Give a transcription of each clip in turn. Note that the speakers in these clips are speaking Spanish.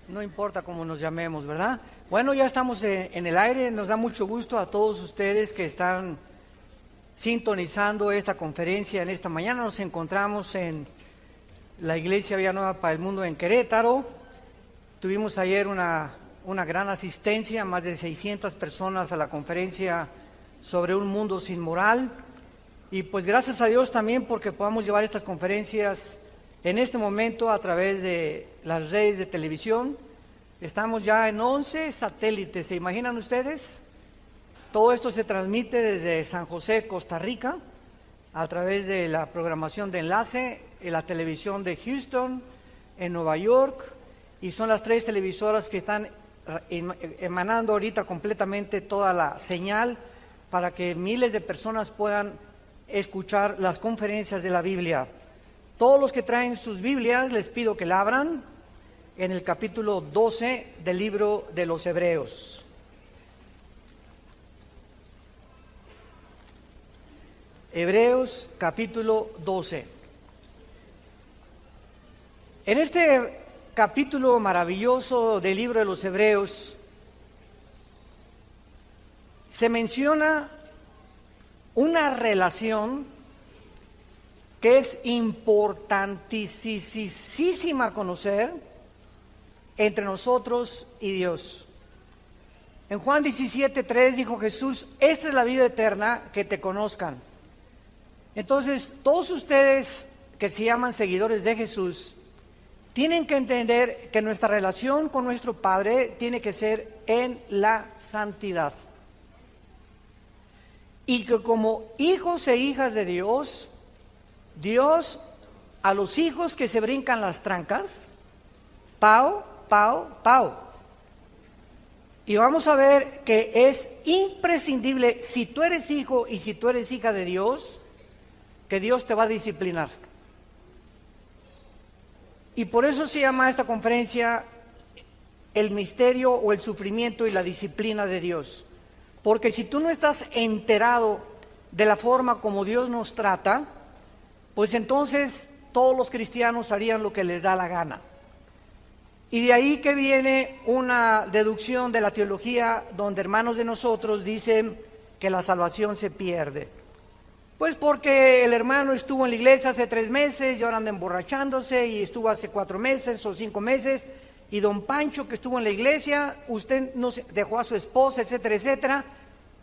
No importa cómo nos llamemos, ¿verdad? Bueno, ya estamos en el aire. Nos da mucho gusto a todos ustedes que están sintonizando esta conferencia en esta mañana. Nos encontramos en la Iglesia Villanueva para el Mundo en Querétaro. Tuvimos ayer una gran asistencia, más de 600 personas a la conferencia sobre un mundo sin moral. Y pues gracias a Dios también porque podamos llevar estas conferencias en este momento a través de las redes de televisión. Estamos ya en 11 satélites, ¿se imaginan ustedes? Todo esto se transmite desde San José, Costa Rica, a través de la programación de enlace, en la televisión de Houston, en Nueva York, y son las 3 televisoras que están emanando ahorita completamente toda la señal para que miles de personas puedan escuchar las conferencias de la Biblia. Todos los que traen sus Biblias, les pido que la abran en el capítulo 12 del libro de los Hebreos. Hebreos capítulo 12. En este capítulo maravilloso del libro de los Hebreos se menciona una relación que es importantísima conocer entre nosotros y Dios. En Juan 17:3 dijo Jesús: esta es la vida eterna, que te conozcan. Entonces, todos ustedes que se llaman seguidores de Jesús, tienen que entender que nuestra relación con nuestro Padre tiene que ser en la santidad. Y que como hijos e hijas de Dios, Dios a los hijos que se brincan las trancas, pau, pau, pau. Y vamos a ver que es imprescindible, si tú eres hijo y si tú eres hija de Dios, que Dios te va a disciplinar. Y por eso se llama esta conferencia el misterio o el sufrimiento y la disciplina de Dios. Porque si tú no estás enterado de la forma como Dios nos trata, pues entonces todos los cristianos harían lo que les da la gana. Y de ahí que viene una deducción de la teología donde hermanos de nosotros dicen que la salvación se pierde. Pues porque el hermano estuvo en la iglesia hace 3 meses y ahora anda emborrachándose, y estuvo hace 4 meses o 5 meses, y don Pancho que estuvo en la iglesia, usted no dejó a su esposa, etcétera, etcétera,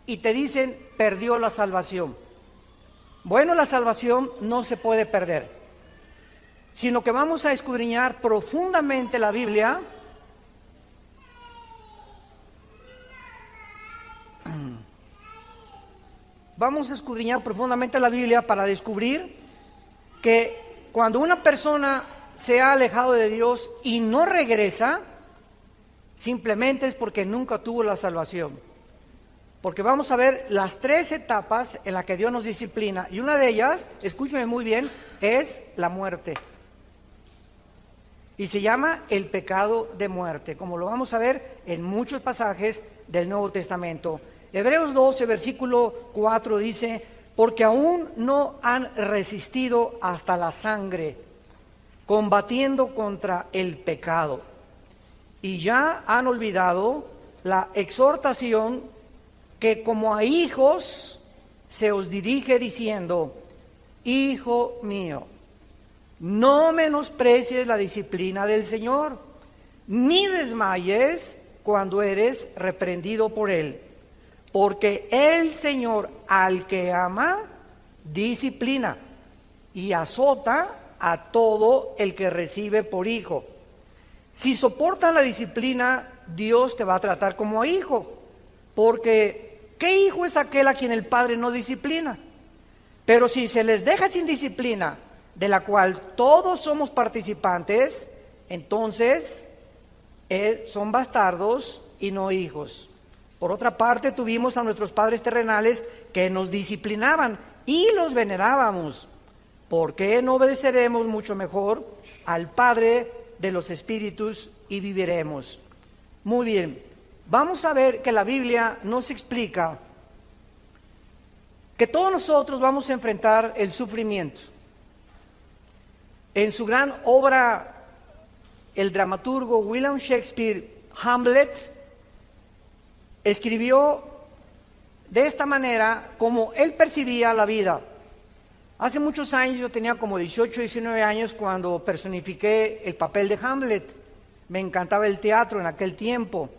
y te dicen perdió la salvación. Bueno, la salvación no se puede perder, sino que vamos a escudriñar profundamente la Biblia Vamos a escudriñar profundamente la Biblia para descubrir que cuando una persona se ha alejado de Dios y no regresa, simplemente es porque nunca tuvo la salvación. Porque vamos a ver las 3 etapas en las que Dios nos disciplina, y una de ellas, escúcheme muy bien, es la muerte. Y se llama el pecado de muerte, como lo vamos a ver en muchos pasajes del Nuevo Testamento. Hebreos 12, versículo 4 dice: porque aún no han resistido hasta la sangre, combatiendo contra el pecado, y ya han olvidado la exhortación que como a hijos se os dirige diciendo: hijo mío, no menosprecies la disciplina del Señor, ni desmayes cuando eres reprendido por Él. Porque el Señor al que ama, disciplina y azota a todo el que recibe por hijo. Si soportan la disciplina, Dios te va a tratar como a hijo. Porque ¿qué hijo es aquel a quien el Padre no disciplina? Pero si se les deja sin disciplina, de la cual todos somos participantes, entonces son bastardos y no hijos. Por otra parte, tuvimos a nuestros padres terrenales que nos disciplinaban y los venerábamos. ¿Por qué no obedeceremos mucho mejor al Padre de los Espíritus y viviremos? Muy bien, vamos a ver que la Biblia nos explica que todos nosotros vamos a enfrentar el sufrimiento. En su gran obra el dramaturgo William Shakespeare Hamlet escribió de esta manera como él percibía la vida. Hace muchos años, yo tenía como 18, 19 años cuando personifiqué el papel de Hamlet. Me encantaba el teatro en aquel tiempo.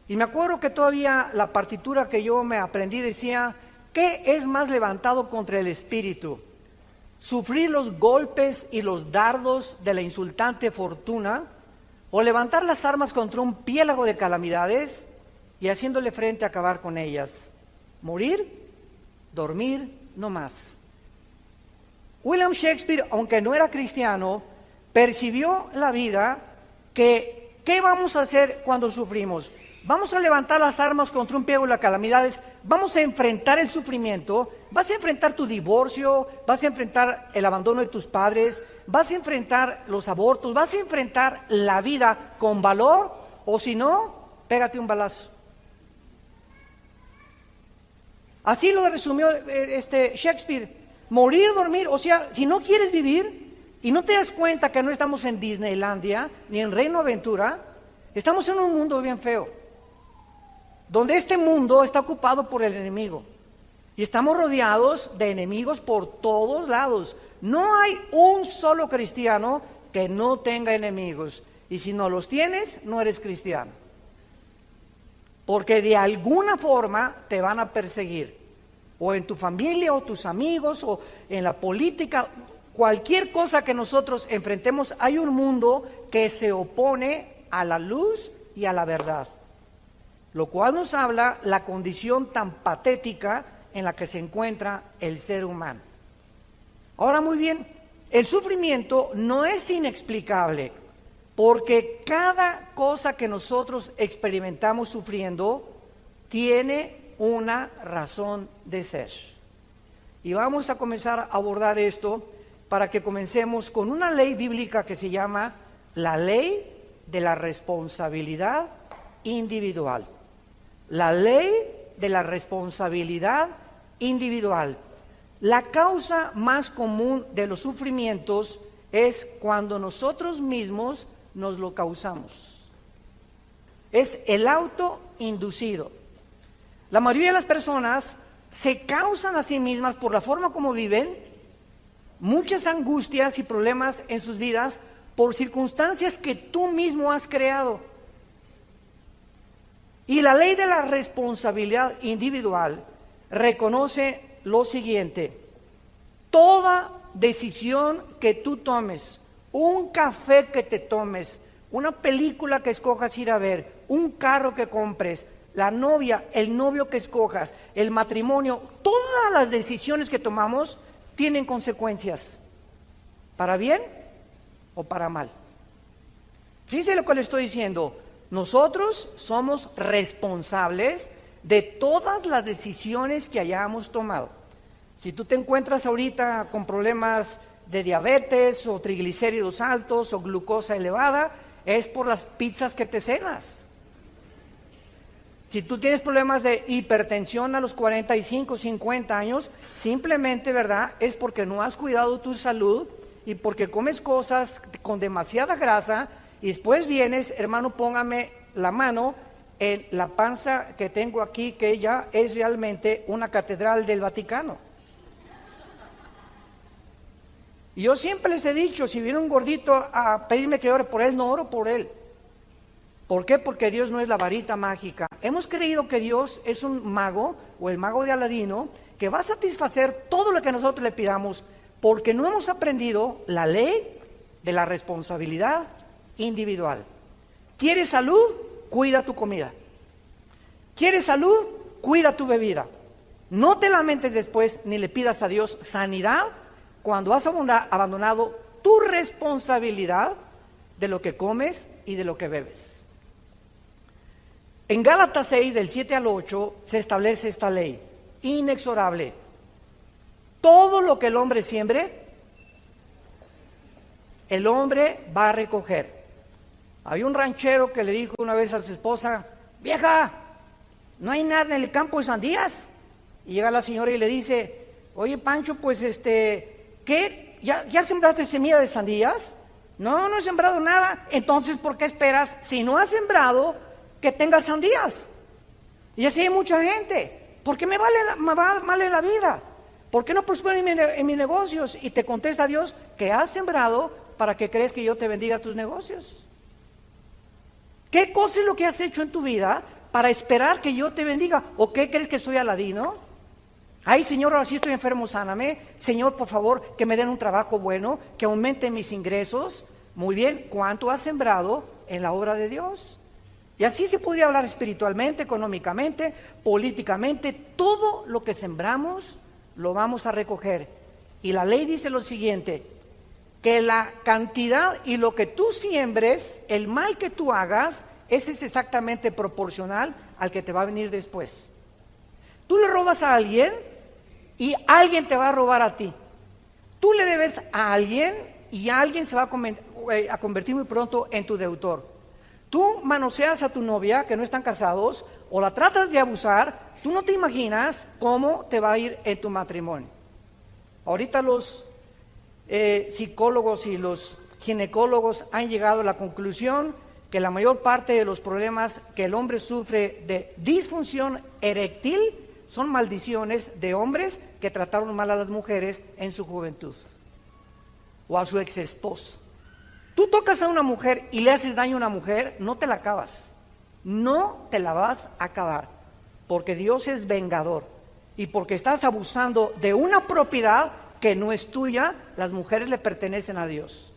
Y me acuerdo que todavía la partitura que yo me aprendí decía: ¿qué es más levantado contra el espíritu? ¿Sufrir los golpes y los dardos de la insultante fortuna? ¿O levantar las armas contra un piélago de calamidades y haciéndole frente a acabar con ellas? ¿Morir? ¿Dormir? No más. William Shakespeare, aunque no era cristiano, percibió la vida que ¿qué vamos a hacer cuando sufrimos? Vamos a levantar las armas contra un piélago de calamidades, vamos a enfrentar el sufrimiento, vas a enfrentar tu divorcio, vas a enfrentar el abandono de tus padres, vas a enfrentar los abortos, vas a enfrentar la vida con valor, o si no, pégate un balazo. Así lo resumió Shakespeare. Morir, dormir, o sea, si no quieres vivir y no te das cuenta que no estamos en Disneylandia ni en Reino Aventura, estamos en un mundo bien feo, donde este mundo está ocupado por el enemigo y estamos rodeados de enemigos por todos lados. No hay un solo cristiano que no tenga enemigos, y si no los tienes, no eres cristiano, porque de alguna forma te van a perseguir, o en tu familia, o tus amigos, o en la política. Cualquier cosa que nosotros enfrentemos, hay un mundo que se opone a la luz y a la verdad, lo cual nos habla la condición tan patética en la que se encuentra el ser humano. Ahora, muy bien, el sufrimiento no es inexplicable, porque cada cosa que nosotros experimentamos sufriendo tiene una razón de ser. Y vamos a comenzar a abordar esto para que comencemos con una ley bíblica que se llama la ley de la responsabilidad individual. La ley de la responsabilidad individual. La causa más común de los sufrimientos es cuando nosotros mismos nos lo causamos. Es el autoinducido. La mayoría de las personas se causan a sí mismas, por la forma como viven, muchas angustias y problemas en sus vidas por circunstancias que tú mismo has creado. Y la ley de la responsabilidad individual reconoce lo siguiente: toda decisión que tú tomes, un café que te tomes, una película que escojas ir a ver, un carro que compres, la novia, el novio que escojas, el matrimonio, todas las decisiones que tomamos tienen consecuencias, para bien o para mal. Fíjense lo que le estoy diciendo: nosotros somos responsables de todas las decisiones que hayamos tomado. Si tú te encuentras ahorita con problemas de diabetes o triglicéridos altos o glucosa elevada, es por las pizzas que te cenas. Si tú tienes problemas de hipertensión a los 45, 50 años, simplemente, ¿verdad?, es porque no has cuidado tu salud y porque comes cosas con demasiada grasa, y después vienes, hermano, póngame la mano en la panza que tengo aquí, que ya es realmente una catedral del Vaticano. Y yo siempre les he dicho, si viene un gordito a pedirme que ore por él, no oro por él. ¿Por qué? Porque Dios no es la varita mágica. Hemos creído que Dios es un mago, o el mago de Aladino, que va a satisfacer todo lo que nosotros le pidamos, porque no hemos aprendido la ley de la responsabilidad individual. ¿Quieres salud? Cuida tu comida. ¿Quieres salud? Cuida tu bebida. No te lamentes después ni le pidas a Dios sanidad cuando has abandonado tu responsabilidad de lo que comes y de lo que bebes. En Gálatas 6, del 7 al 8, se establece esta ley inexorable: todo lo que el hombre siembre, el hombre va a recoger. Había un ranchero que le dijo una vez a su esposa: vieja, ¿no hay nada en el campo de sandías? Y llega la señora y le dice: oye, Pancho, pues ¿qué? ¿Ya sembraste semilla de sandías? No, no he sembrado nada. Entonces, ¿por qué esperas, si no has sembrado, que tengas sandías? Y así hay mucha gente. ¿Por qué me va mal en la vida? ¿Por qué no prospero en mis negocios? Y te contesta Dios que has sembrado para que crees que yo te bendiga tus negocios. ¿Qué cosa es lo que has hecho en tu vida para esperar que yo te bendiga? ¿O qué crees que soy Aladino? Ay, Señor, ahora sí estoy enfermo, sáname. Señor, por favor, que me den un trabajo bueno, que aumente mis ingresos. Muy bien, ¿cuánto has sembrado en la obra de Dios? Y así se podría hablar espiritualmente, económicamente, políticamente. Todo lo que sembramos lo vamos a recoger. Y la ley dice lo siguiente, que la cantidad y lo que tú siembres, el mal que tú hagas, ese es exactamente proporcional al que te va a venir después. Tú le robas a alguien y alguien te va a robar a ti. Tú le debes a alguien y alguien se va a convertir muy pronto en tu deudor. Tú manoseas a tu novia, que no están casados, o la tratas de abusar, tú no te imaginas cómo te va a ir en tu matrimonio. Ahorita los psicólogos y los ginecólogos han llegado a la conclusión que la mayor parte de los problemas que el hombre sufre de disfunción eréctil son maldiciones de hombres que trataron mal a las mujeres en su juventud o a su ex esposa. Tú tocas a una mujer y le haces daño a una mujer, no te la acabas, no te la vas a acabar, porque Dios es vengador y porque estás abusando de una propiedad que no es tuya. Las mujeres le pertenecen a Dios.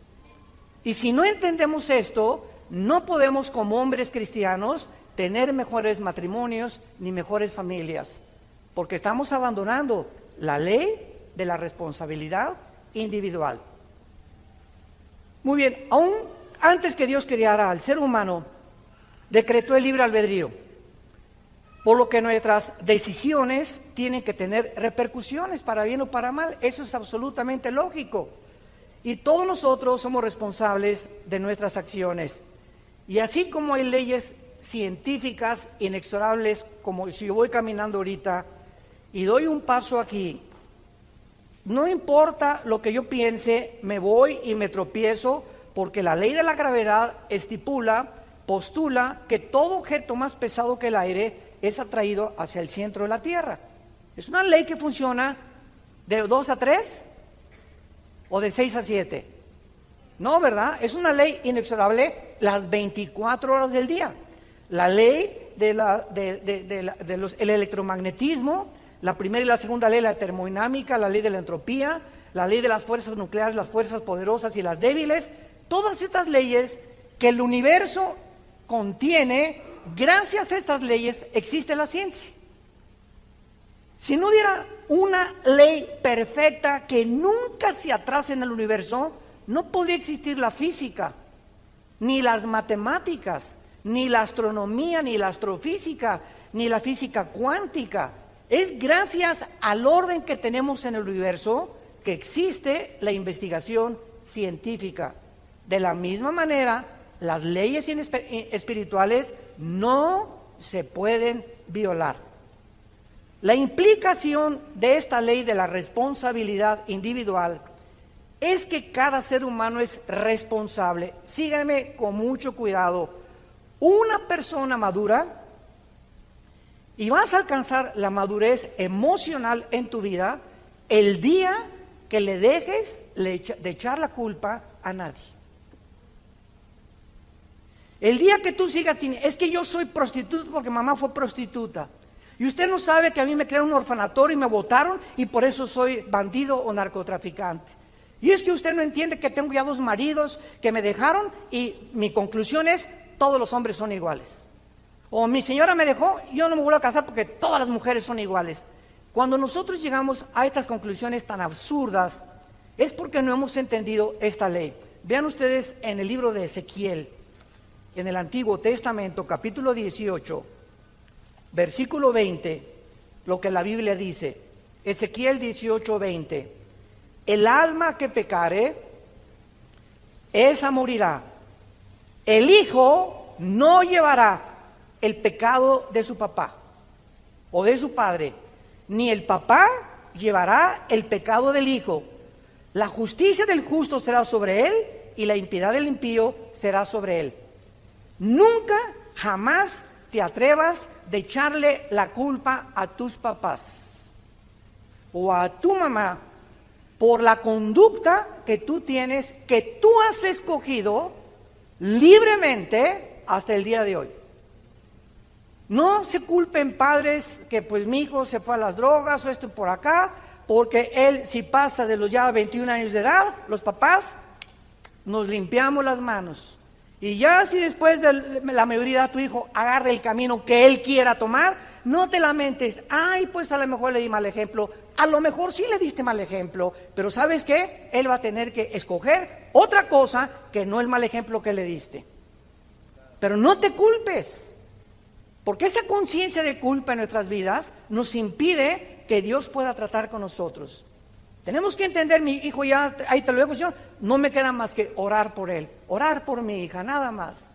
Y si no entendemos esto, no podemos como hombres cristianos tener mejores matrimonios ni mejores familias, porque estamos abandonando la ley de la responsabilidad individual. Muy bien, aún antes que Dios creara al ser humano, decretó el libre albedrío, por lo que nuestras decisiones tienen que tener repercusiones para bien o para mal. Eso es absolutamente lógico. Y todos nosotros somos responsables de nuestras acciones. Y así como hay leyes científicas inexorables, como si yo voy caminando ahorita y doy un paso aquí, no importa lo que yo piense, me voy y me tropiezo, porque la ley de la gravedad postula que todo objeto más pesado que el aire es atraído hacia el centro de la Tierra. Es una ley que funciona de 2 a 3 o de 6 a 7. No, ¿verdad? Es una ley inexorable las 24 horas del día. La ley del electromagnetismo, la primera y la segunda ley, la termodinámica, la ley de la entropía, la ley de las fuerzas nucleares, las fuerzas poderosas y las débiles, todas estas leyes que el universo contiene. Gracias a estas leyes existe la ciencia. Si no hubiera una ley perfecta que nunca se atrase en el universo, no podría existir la física, ni las matemáticas, ni la astronomía, ni la astrofísica, ni la física cuántica. Es gracias al orden que tenemos en el universo que existe la investigación científica. De la misma manera, las leyes espirituales no se pueden violar. La implicación de esta ley de la responsabilidad individual es que cada ser humano es responsable. Síganme con mucho cuidado. Una persona madura, y vas a alcanzar la madurez emocional en tu vida el día que le dejes de echar la culpa a nadie. El día que tú sigas, es que yo soy prostituta porque mamá fue prostituta. Y usted no sabe que a mí me crearon un orfanatorio y me botaron y por eso soy bandido o narcotraficante. Y es que usted no entiende que tengo ya 2 maridos que me dejaron y mi conclusión es, todos los hombres son iguales. O mi señora me dejó, yo no me vuelvo a casar porque todas las mujeres son iguales. Cuando nosotros llegamos a estas conclusiones tan absurdas, es porque no hemos entendido esta ley. Vean ustedes en el libro de Ezequiel, en el Antiguo Testamento, capítulo 18, versículo 20, lo que la Biblia dice. Ezequiel 18, 20. El alma que pecare, esa morirá. El hijo no llevará el pecado de su papá o de su padre, ni el papá llevará el pecado del hijo. La justicia del justo será sobre él y la impiedad del impío será sobre él. Nunca, jamás te atrevas de echarle la culpa a tus papás o a tu mamá por la conducta que tú tienes, que tú has escogido libremente hasta el día de hoy. No se culpen padres que pues mi hijo se fue a las drogas o esto por acá, porque él si pasa de los ya 21 años de edad, los papás nos limpiamos las manos. Y ya si después de la mayoría de tu hijo agarra el camino que él quiera tomar, no te lamentes, ay pues a lo mejor le di mal ejemplo, a lo mejor sí le diste mal ejemplo, pero ¿sabes qué? Él va a tener que escoger otra cosa que no el mal ejemplo que le diste. Pero no te culpes, porque esa conciencia de culpa en nuestras vidas nos impide que Dios pueda tratar con nosotros. Tenemos que entender, mi hijo ya, ahí te lo digo, Señor, no me queda más que orar por él, orar por mi hija, nada más.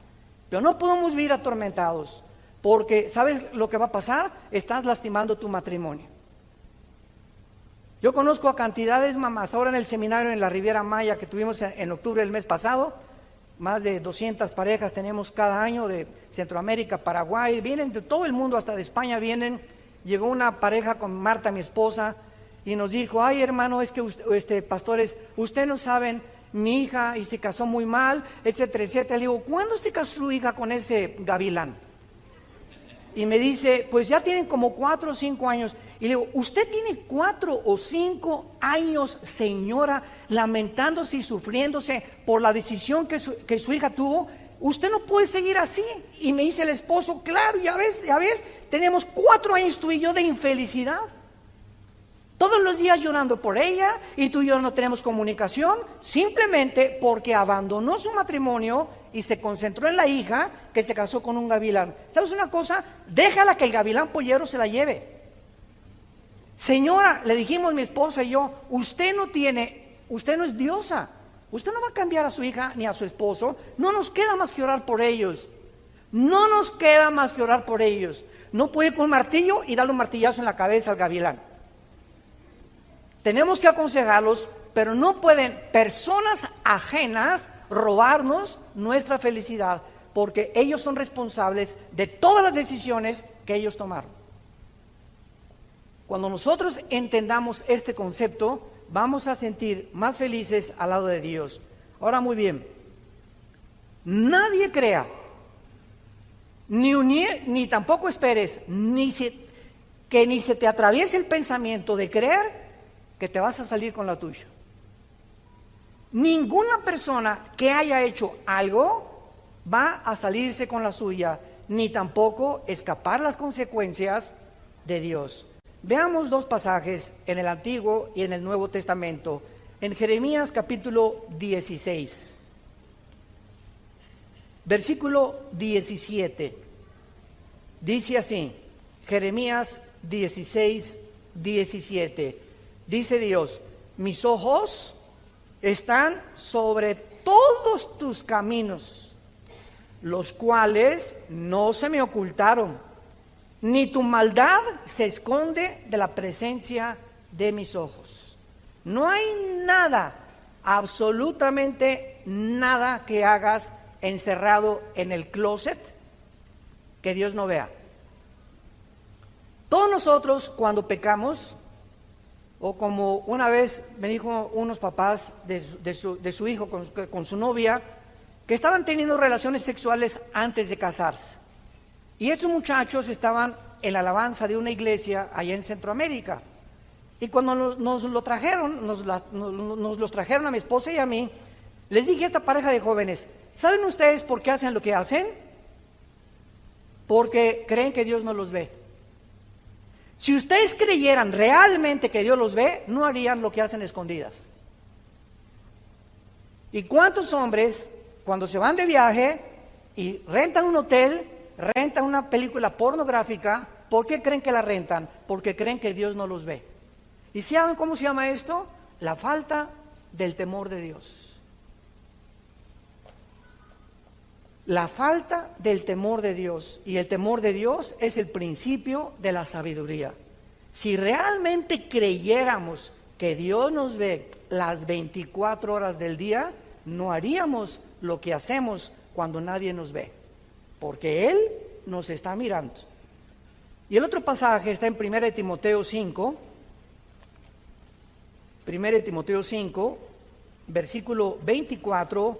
Pero no podemos vivir atormentados, porque ¿sabes lo que va a pasar? Estás lastimando tu matrimonio. Yo conozco a cantidades mamás, ahora en el seminario en la Riviera Maya que tuvimos en octubre del mes pasado, más de 200 parejas tenemos cada año de Centroamérica, Paraguay, vienen de todo el mundo, hasta de España vienen. Llegó una pareja con Marta, mi esposa, y nos dijo, ay hermano, es que pastores, ustedes no saben, mi hija y se casó muy mal, etcétera, etcétera. Le digo, ¿cuándo se casó su hija con ese gavilán? Y me dice, pues ya tienen como 4 o 5 años. Y le digo, ¿usted tiene 4 o 5 años, señora, lamentándose y sufriéndose por la decisión que su hija tuvo? Usted no puede seguir así. Y me dice el esposo, claro, ya ves, tenemos 4 años tú y yo de infelicidad. Todos los días llorando por ella y tú y yo no tenemos comunicación simplemente porque abandonó su matrimonio y se concentró en la hija que se casó con un gavilán. ¿Sabes una cosa? Déjala que el gavilán pollero se la lleve. Señora, le dijimos mi esposa y yo, usted no es diosa. Usted no va a cambiar a su hija ni a su esposo. No nos queda más que orar por ellos. No nos queda más que orar por ellos. No puede ir con un martillo y darle un martillazo en la cabeza al gavilán. Tenemos que aconsejarlos, pero no pueden personas ajenas robarnos nuestra felicidad, porque ellos son responsables de todas las decisiones que ellos tomaron. Cuando nosotros entendamos este concepto, vamos a sentir más felices al lado de Dios. Ahora muy bien, nadie crea, ni tampoco esperes, que ni se te atraviese el pensamiento de creer que te vas a salir con la tuya. Ninguna persona que haya hecho algo va a salirse con la suya, ni tampoco escapar las consecuencias de Dios. Veamos 2 pasajes en el Antiguo y en el Nuevo Testamento. En Jeremías capítulo 16, versículo 17, dice así, Jeremías 16, 17. Dice Dios, mis ojos están sobre todos tus caminos, los cuales no se me ocultaron, ni tu maldad se esconde de la presencia de mis ojos. No hay nada, absolutamente nada que hagas encerrado en el closet que Dios no vea. Todos nosotros cuando pecamos, o como una vez me dijo unos papás de su hijo con su novia, que estaban teniendo relaciones sexuales antes de casarse. Y estos muchachos estaban en la alabanza de una iglesia allá en Centroamérica. Y cuando nos los trajeron a mi esposa y a mí, les dije a esta pareja de jóvenes, ¿saben ustedes por qué hacen lo que hacen? Porque creen que Dios no los ve. Si ustedes creyeran realmente que Dios los ve, no harían lo que hacen escondidas. ¿Y cuántos hombres, cuando se van de viaje y rentan un hotel, rentan una película pornográfica, por qué creen que la rentan? Porque creen que Dios no los ve. ¿Y saben cómo se llama esto? La falta del temor de Dios. La falta del temor de Dios, y el temor de Dios es el principio de la sabiduría. Si realmente creyéramos que Dios nos ve las 24 horas del día, no haríamos lo que hacemos cuando nadie nos ve, porque Él nos está mirando. Y el otro pasaje está en 1 Timoteo 5, 1 Timoteo 5, versículo 24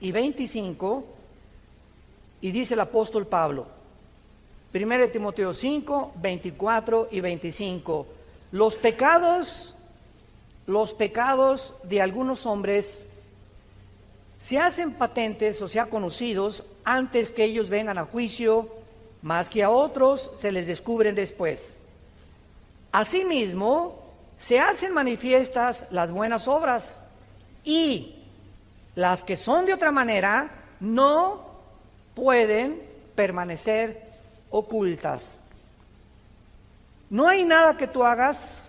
y 25, y dice el apóstol Pablo, 1 Timoteo 5, 24 y 25, los pecados de algunos hombres se hacen patentes, o sea, conocidos, antes que ellos vengan a juicio, más que a otros se les descubren después. Asimismo, se hacen manifiestas las buenas obras, y las que son de otra manera no pueden permanecer ocultas. No hay nada que tú hagas,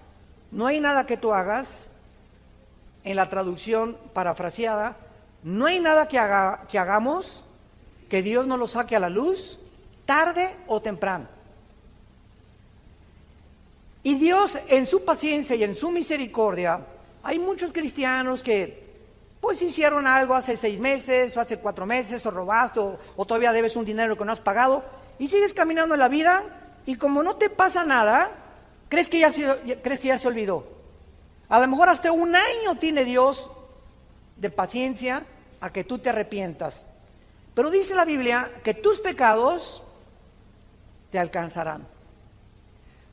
en la traducción parafraseada, no hay nada que hagamos que Dios no lo saque a la luz, tarde o temprano. Y Dios, en su paciencia y en su misericordia, hay muchos cristianos que pues hicieron algo hace 6 meses, o hace 4 meses, o robaste, o todavía debes un dinero que no has pagado, y sigues caminando en la vida, y como no te pasa nada, crees que ya se olvidó. A lo mejor hasta 1 año tiene Dios de paciencia a que tú te arrepientas. Pero dice la Biblia que tus pecados te alcanzarán.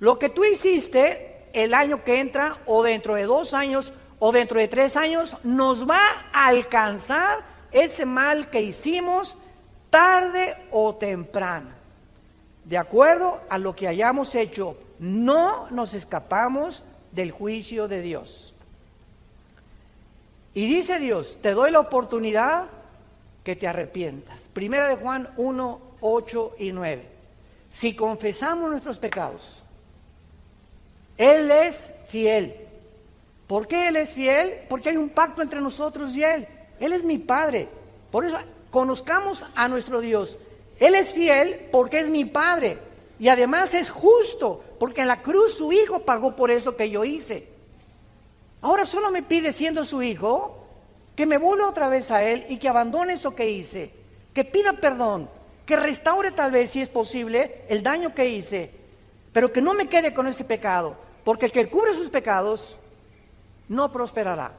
Lo que tú hiciste el año que entra, o dentro de 2 años, o dentro de 3 años, nos va a alcanzar ese mal que hicimos tarde o temprano. De acuerdo a lo que hayamos hecho, no nos escapamos del juicio de Dios. Y dice Dios, te doy la oportunidad que te arrepientas. Primera de Juan 1, 8 y 9. Si confesamos nuestros pecados, Él es fiel. ¿Por qué Él es fiel? Porque hay un pacto entre nosotros y Él. Él es mi Padre. Por eso conozcamos a nuestro Dios. Él es fiel porque es mi Padre. Y además es justo, porque en la cruz su Hijo pagó por eso que yo hice. Ahora solo me pide, siendo su Hijo, que me vuelva otra vez a Él y que abandone eso que hice, que pida perdón, que restaure tal vez, si es posible, el daño que hice, pero que no me quede con ese pecado, porque el que cubre sus pecados no prosperará.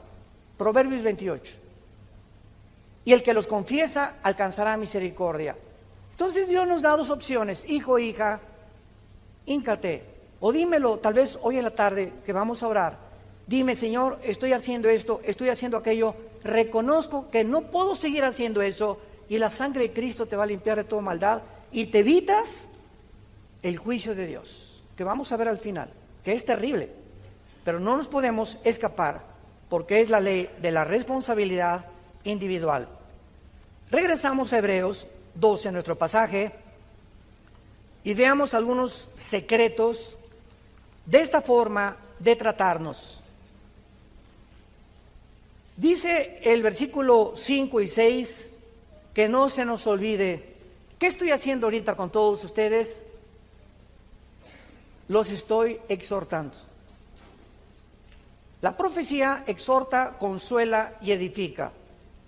Proverbios 28. Y el que los confiesa alcanzará misericordia. Entonces Dios nos da 2 opciones, hijo, hija, híncate, o dímelo tal vez hoy en la tarde que vamos a orar. Dime, Señor, estoy haciendo esto, estoy haciendo aquello, reconozco que no puedo seguir haciendo eso, y la sangre de Cristo te va a limpiar de toda maldad, y te evitas el juicio de Dios, que vamos a ver al final, que es terrible, pero no nos podemos escapar, porque es la ley de la responsabilidad individual. Regresamos a Hebreos 12, en nuestro pasaje, y veamos algunos secretos de esta forma de tratarnos. Dice el versículo 5 y 6, que no se nos olvide. ¿Qué estoy haciendo ahorita con todos ustedes? Los estoy exhortando. La profecía exhorta, consuela y edifica.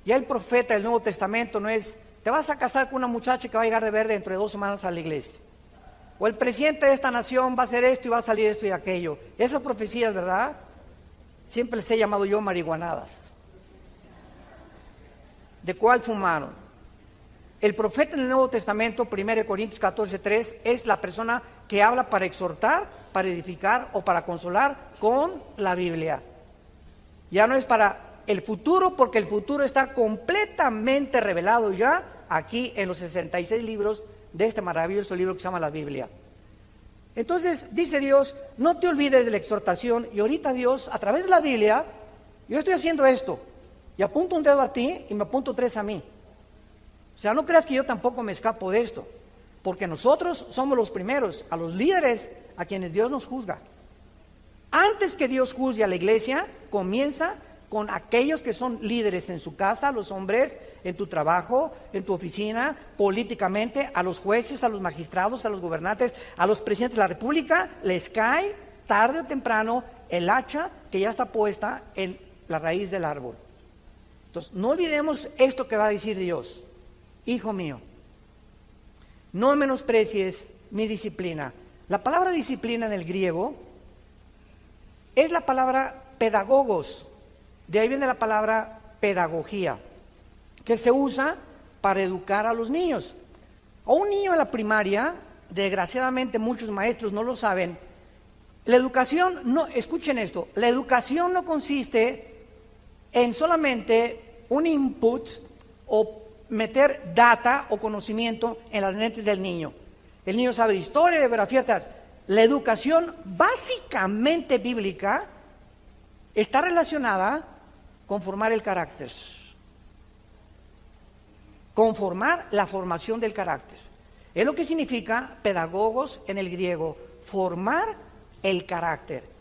Ya el profeta del Nuevo Testamento no es, te vas a casar con una muchacha que va a llegar de verde dentro de 2 semanas a la iglesia. O el presidente de esta nación va a hacer esto y va a salir esto y aquello. Esas profecías, ¿verdad? Siempre les he llamado yo marihuanadas. ¿De cuál fumaron? El profeta en el Nuevo Testamento, 1 Corintios 14:3, es la persona que habla para exhortar, para edificar o para consolar con la Biblia. Ya no es para el futuro, porque el futuro está completamente revelado ya aquí en los 66 libros de este maravilloso libro que se llama la Biblia. Entonces dice Dios, no te olvides de la exhortación, y ahorita Dios, a través de la Biblia, yo estoy haciendo esto, y apunto un dedo a ti y me apunto 3 a mí. O sea, no creas que yo tampoco me escapo de esto, porque nosotros somos los primeros, a los líderes a quienes Dios nos juzga. Antes que Dios juzgue a la iglesia, comienza con aquellos que son líderes en su casa, los hombres, en tu trabajo, en tu oficina, políticamente, a los jueces, a los magistrados, a los gobernantes, a los presidentes de la república, les cae tarde o temprano el hacha que ya está puesta en la raíz del árbol. Entonces, no olvidemos esto que va a decir Dios. Hijo mío, no menosprecies mi disciplina. La palabra disciplina en el griego es la palabra pedagogos. De ahí viene la palabra pedagogía, que se usa para educar a los niños. A un niño en la primaria, desgraciadamente muchos maestros no lo saben, la educación, no, escuchen esto, la educación no consiste en solamente un input o meter data o conocimiento en las mentes del niño. El niño sabe de historia, de geografía, tal. La educación básicamente bíblica está relacionada con formar el carácter. Conformar la formación del carácter. Es lo que significa pedagogos en el griego, formar el carácter.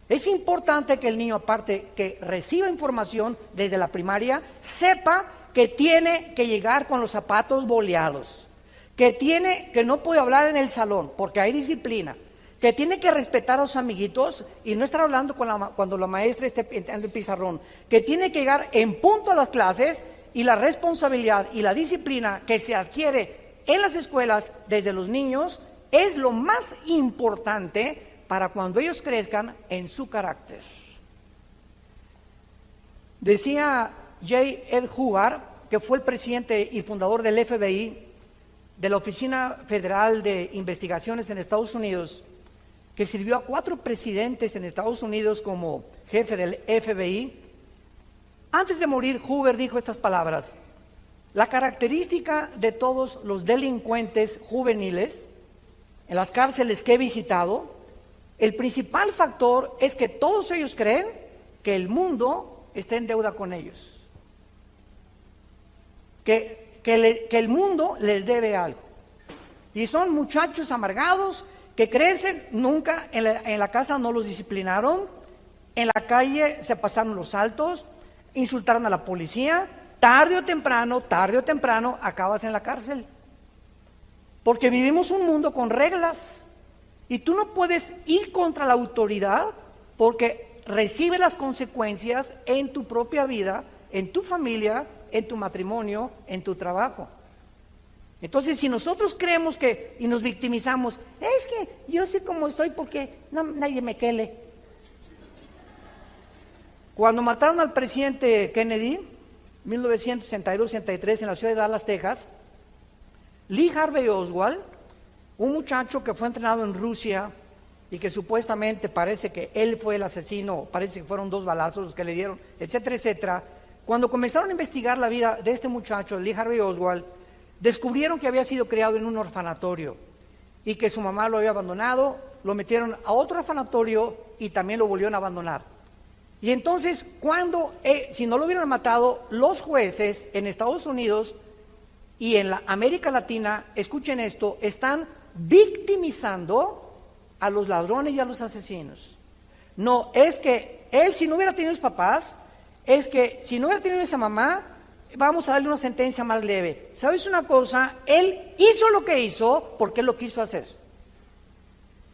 Es importante que el niño, aparte que reciba información desde la primaria, sepa que tiene que llegar con los zapatos boleados, que no puede hablar en el salón porque hay disciplina, que tiene que respetar a sus amiguitos y no estar hablando cuando la maestra esté pintando el pizarrón, que tiene que llegar en punto a las clases. Y la responsabilidad y la disciplina que se adquiere en las escuelas desde los niños es lo más importante para cuando ellos crezcan en su carácter. Decía J. Ed Hubbard, que fue el presidente y fundador del FBI, de la Oficina Federal de Investigaciones en Estados Unidos, que sirvió a 4 presidentes en Estados Unidos como jefe del FBI. Antes de morir, Hubbard dijo estas palabras: la característica de todos los delincuentes juveniles en las cárceles que he visitado, el principal factor es que todos ellos creen que el mundo está en deuda con ellos, que el mundo les debe algo. Y son muchachos amargados que crecen, nunca en la casa no los disciplinaron, en la calle se pasaron los altos, insultaron a la policía, tarde o temprano acabas en la cárcel. Porque vivimos un mundo con reglas y tú no puedes ir contra la autoridad porque recibe las consecuencias en tu propia vida, en tu familia, en tu matrimonio, en tu trabajo. Entonces, si nosotros creemos y nos victimizamos, es que yo sé cómo soy porque nadie me quele. Cuando mataron al presidente Kennedy, 1962-63, en la ciudad de Dallas, Texas, Lee Harvey Oswald, un muchacho que fue entrenado en Rusia y que supuestamente parece que él fue el asesino, parece que fueron 2 balazos los que le dieron, etcétera, etcétera. Cuando comenzaron a investigar la vida de este muchacho, Lee Harvey Oswald, descubrieron que había sido criado en un orfanatorio y que su mamá lo había abandonado, lo metieron a otro orfanatorio y también lo volvieron a abandonar. Y entonces, si no lo hubieran matado, los jueces en Estados Unidos y en la América Latina, escuchen esto, están victimizando a los ladrones y a los asesinos. No, es que él, si no hubiera tenido sus papás, es que si no hubiera tenido esa mamá, vamos a darle una sentencia más leve. ¿Sabes una cosa? Él hizo lo que hizo porque él lo quiso hacer.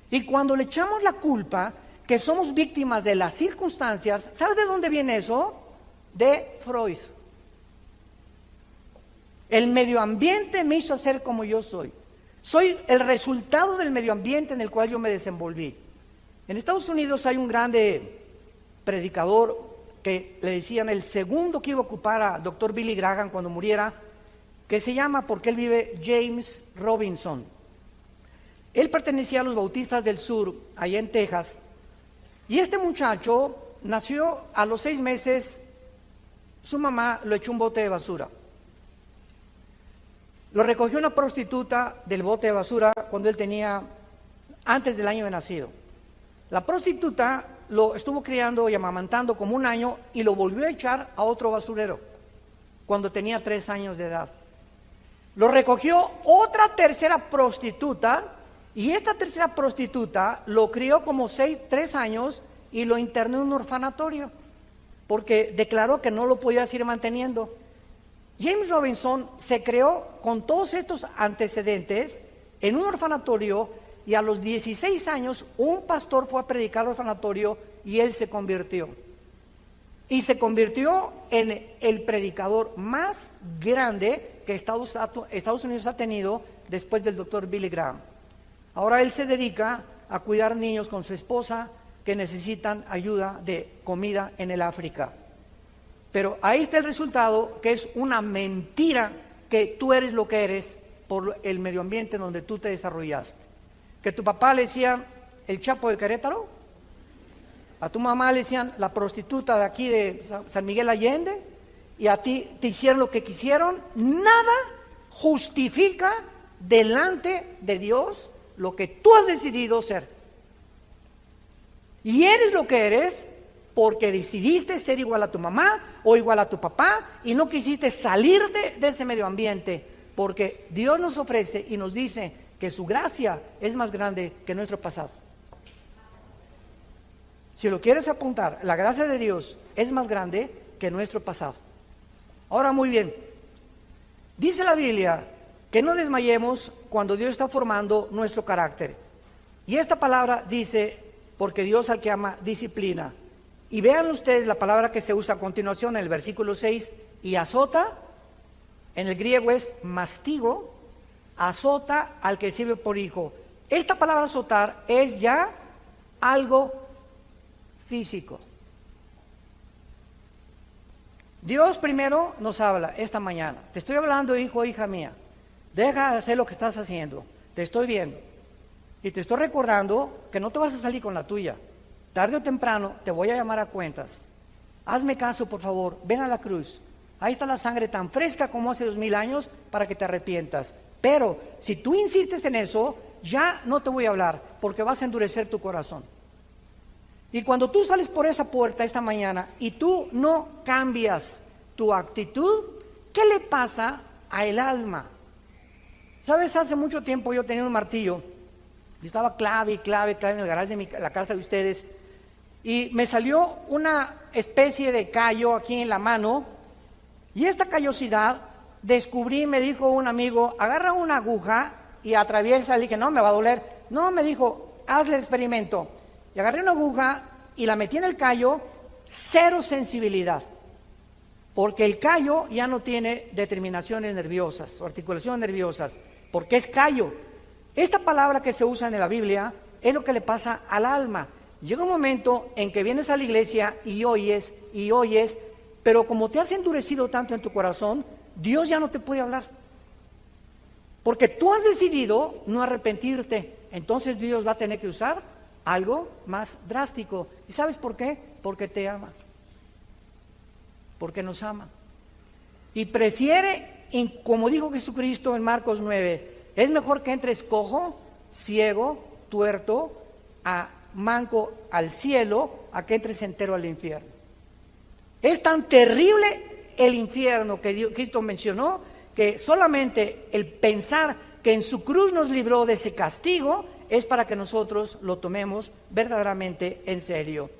Y cuando le echamos la culpa, que somos víctimas de las circunstancias, ¿sabes de dónde viene eso? De Freud. El medio ambiente me hizo ser como yo soy. Soy el resultado del medio ambiente en el cual yo me desenvolví. En Estados Unidos hay un grande predicador que le decían el segundo que iba a ocupar a Dr. Billy Graham cuando muriera, que se llama, porque él vive, James Robinson. Él pertenecía a los Bautistas del Sur, allá en Texas. Y este muchacho nació a los 6 meses, su mamá lo echó un bote de basura. Lo recogió una prostituta del bote de basura cuando él tenía, antes del año de nacido. La prostituta lo estuvo criando y amamantando como 1 año y lo volvió a echar a otro basurero cuando tenía 3 años de edad. Lo recogió otra tercera prostituta. Y esta tercera prostituta lo crió como 3 años y lo internó en un orfanatorio porque declaró que no lo podía seguir manteniendo. James Robinson se creó con todos estos antecedentes en un orfanatorio y a los 16 años un pastor fue a predicar al orfanatorio y él se convirtió. y se convirtió en el predicador más grande que Estados Unidos ha tenido después del doctor Billy Graham. Ahora él se dedica a cuidar niños con su esposa que necesitan ayuda de comida en el África. Pero ahí está el resultado, que es una mentira, que tú eres lo que eres por el medio ambiente en donde tú te desarrollaste. Que tu papá le decían el Chapo de Querétaro, a tu mamá le decían la prostituta de aquí de San Miguel Allende, y a ti te hicieron lo que quisieron. Nada justifica delante de Dios lo que tú has decidido ser. Y eres lo que eres porque decidiste ser igual a tu mamá o igual a tu papá y no quisiste salirte de ese medio ambiente, porque Dios nos ofrece y nos dice que su gracia es más grande que nuestro pasado. Si lo quieres apuntar, la gracia de Dios es más grande que nuestro pasado. Ahora, muy bien, dice la Biblia que no desmayemos cuando Dios está formando nuestro carácter. Y esta palabra dice, porque Dios al que ama disciplina. Y vean ustedes la palabra que se usa a continuación en el versículo 6, y azota, en el griego es mastigo, azota al que sirve por hijo. Esta palabra azotar es ya algo físico. Dios primero nos habla esta mañana. Te estoy hablando, hijo, hija mía. Deja de hacer lo que estás haciendo. Te estoy viendo. Y te estoy recordando que no te vas a salir con la tuya. Tarde o temprano te voy a llamar a cuentas. Hazme caso, por favor. Ven a la cruz. Ahí está la sangre tan fresca como hace 2000 años para que te arrepientas. Pero si tú insistes en eso, ya no te voy a hablar porque vas a endurecer tu corazón. Y cuando tú sales por esa puerta esta mañana y tú no cambias tu actitud, ¿qué le pasa a el alma? ¿Sabes? Hace mucho tiempo yo tenía un martillo y estaba clave en el garaje de la casa de ustedes, y me salió una especie de callo aquí en la mano, y esta callosidad descubrí, me dijo un amigo, agarra una aguja y atraviesa. Le dije, no, me va a doler. No, me dijo, hazle el experimento. Y agarré una aguja y la metí en el callo, cero sensibilidad, porque el callo ya no tiene determinaciones nerviosas o articulaciones nerviosas, porque es callo. Esta palabra que se usa en la Biblia es lo que le pasa al alma. Llega un momento en que vienes a la iglesia y oyes, pero como te has endurecido tanto en tu corazón, Dios ya no te puede hablar, porque tú has decidido no arrepentirte. Entonces Dios va a tener que usar algo más drástico. ¿Y sabes por qué? Porque te ama, porque nos ama y prefiere, como dijo Jesucristo en Marcos 9, es mejor que entres cojo, ciego, tuerto, manco al cielo, a que entres entero al infierno. Es tan terrible el infierno que Cristo mencionó, que solamente el pensar que en su cruz nos libró de ese castigo es para que nosotros lo tomemos verdaderamente en serio.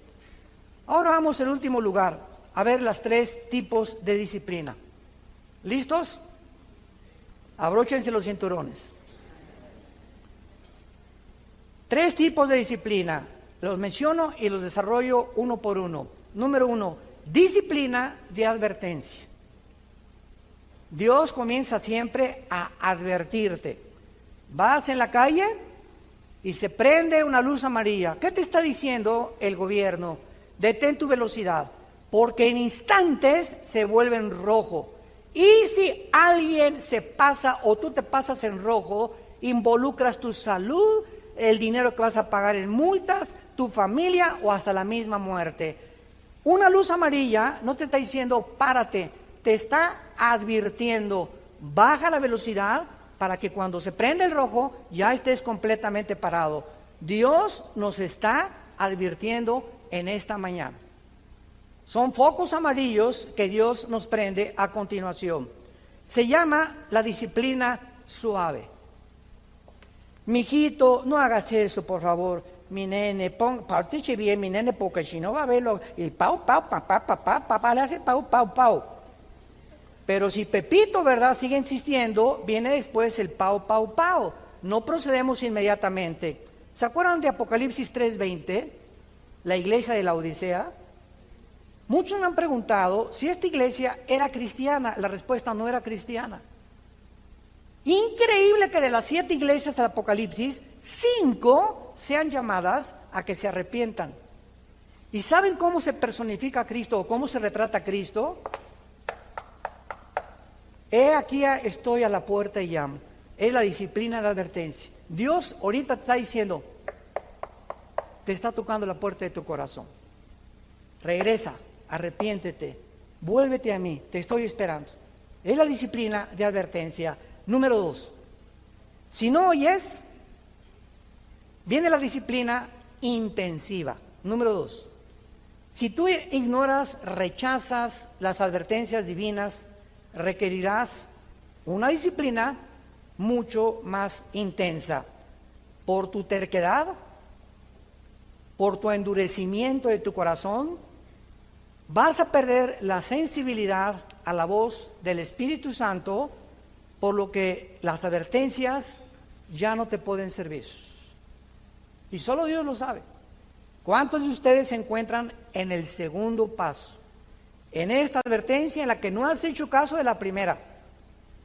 Ahora vamos en último lugar a ver los 3 tipos de disciplina. ¿Listos? Abróchense los cinturones. 3 tipos de disciplina. Los menciono y los desarrollo uno por uno. Número 1, disciplina de advertencia. Dios comienza siempre a advertirte. Vas en la calle y se prende una luz amarilla. ¿Qué te está diciendo el gobierno? Detén tu velocidad, porque en instantes se vuelve en rojo. Y si alguien se pasa o tú te pasas en rojo, involucras tu salud, el dinero que vas a pagar en multas, tu familia o hasta la misma muerte. Una luz amarilla no te está diciendo párate, te está advirtiendo, baja la velocidad para que cuando se prende el rojo ya estés completamente parado. Dios nos está advirtiendo en esta mañana. Son focos amarillos que Dios nos prende a continuación. Se llama la disciplina suave. Mijito, no hagas eso, por favor. Mi nene, partiche bien, mi nene, porque si no va a verlo. Y papá, le hace pau. Pero si Pepito, ¿verdad?, sigue insistiendo, viene después el pau. No procedemos inmediatamente. ¿Se acuerdan de Apocalipsis 3:20? La iglesia de la Odisea. Muchos me han preguntado si esta iglesia era cristiana. La respuesta: no era cristiana. Increíble que de las 7 iglesias del Apocalipsis, 5 sean llamadas a que se arrepientan. ¿Y saben cómo se personifica a Cristo o cómo se retrata a Cristo? He aquí estoy a la puerta y llamo. Es la disciplina de la advertencia. Dios ahorita te está diciendo, te está tocando la puerta de tu corazón. Regresa, arrepiéntete, vuélvete a mí, te estoy esperando. Es la disciplina de advertencia. Número 2, si no oyes, viene la disciplina intensiva. Número 2, si tú ignoras, rechazas las advertencias divinas, requerirás una disciplina mucho más intensa. Por tu terquedad, por tu endurecimiento de tu corazón, vas a perder la sensibilidad a la voz del Espíritu Santo, por lo que las advertencias ya no te pueden servir. Y solo Dios lo sabe. ¿Cuántos de ustedes se encuentran en el segundo paso? En esta advertencia en la que no has hecho caso de la primera.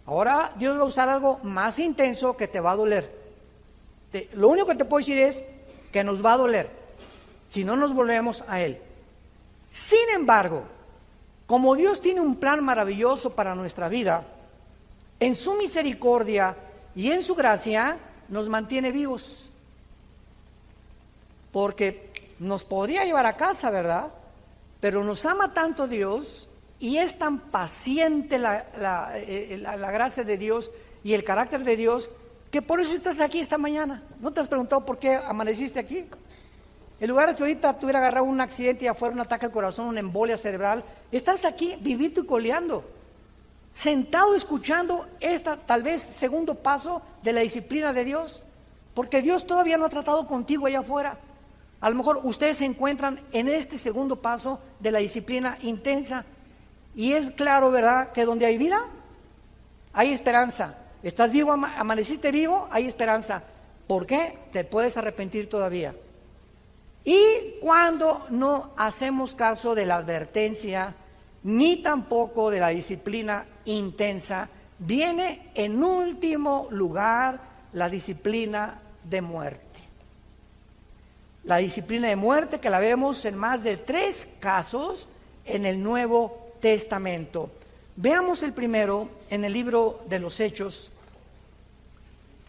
Ahora Dios va a usar algo más intenso que te va a doler. Lo único que te puedo decir es que nos va a doler si no nos volvemos a Él. Sin embargo, como Dios tiene un plan maravilloso para nuestra vida, en su misericordia y en su gracia nos mantiene vivos. Porque nos podría llevar a casa, ¿verdad? Pero nos ama tanto Dios y es tan paciente la gracia de Dios y el carácter de Dios, que por eso estás aquí esta mañana. ¿No te has preguntado por qué amaneciste aquí? En lugar de que ahorita te hubiera agarrado un accidente y afuera un ataque al corazón, una embolia cerebral, estás aquí vivito y coleando, sentado escuchando tal vez segundo paso de la disciplina de Dios, porque Dios todavía no ha tratado contigo allá afuera. A lo mejor ustedes se encuentran en este segundo paso de la disciplina intensa, y es claro, ¿verdad?, que donde hay vida, hay esperanza. Estás vivo, amaneciste vivo, hay esperanza. ¿Por qué? Te puedes arrepentir todavía. Y cuando no hacemos caso de la advertencia, ni tampoco de la disciplina intensa, viene en último lugar la disciplina de muerte. La disciplina de muerte que la vemos en más de 3 casos en el Nuevo Testamento. Veamos el primero en el libro de los Hechos,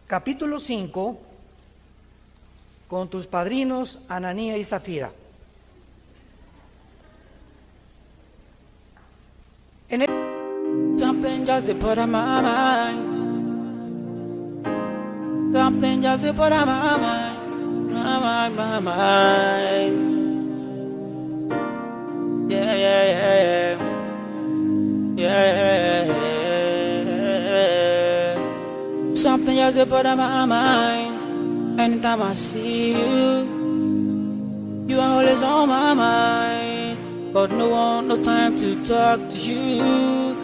capítulo 5, con tus padrinos Ananías y Zafira. Something just to put on my mind. Something just to put on my mind. My mind. Yeah, yeah, yeah, yeah. Yeah. Something just to put on my mind. Anytime I see you, you are always on my mind. But no time to talk to you.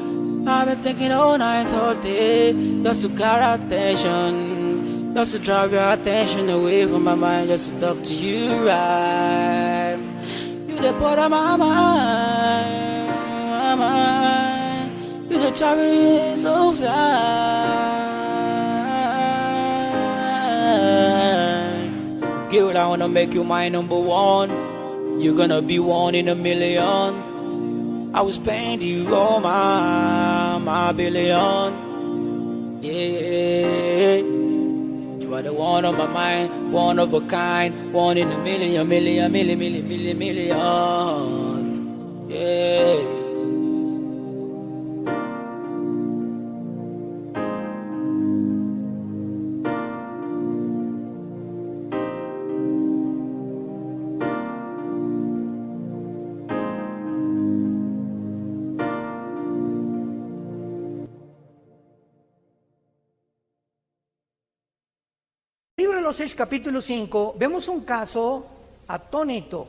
I've been thinking all night, all day, just to get attention, just to drive your attention away from my mind, just to talk to you right. You the part of my mind. You the travel so fly. Girl, I wanna make you my number one. You're gonna be one in a million. I will spend you all my billion. Yeah, you are the one on my mind, one of a kind, one in a million. Yeah. Libro de los Hechos, capítulo 5, vemos un caso atónito,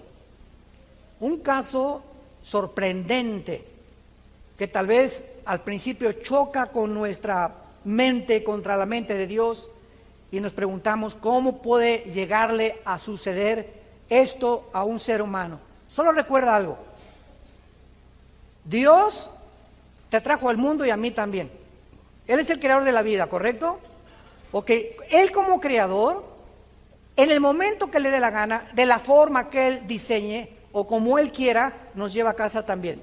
un caso sorprendente, que tal vez al principio choca con nuestra mente, contra la mente de Dios, y nos preguntamos cómo puede llegarle a suceder esto a un ser humano. Solo recuerda algo: Dios te trajo al mundo y a mí también. Él es el creador de la vida, ¿correcto? Ok, Él como creador, en el momento que le dé la gana, de la forma que Él diseñe o como Él quiera, nos lleva a casa también.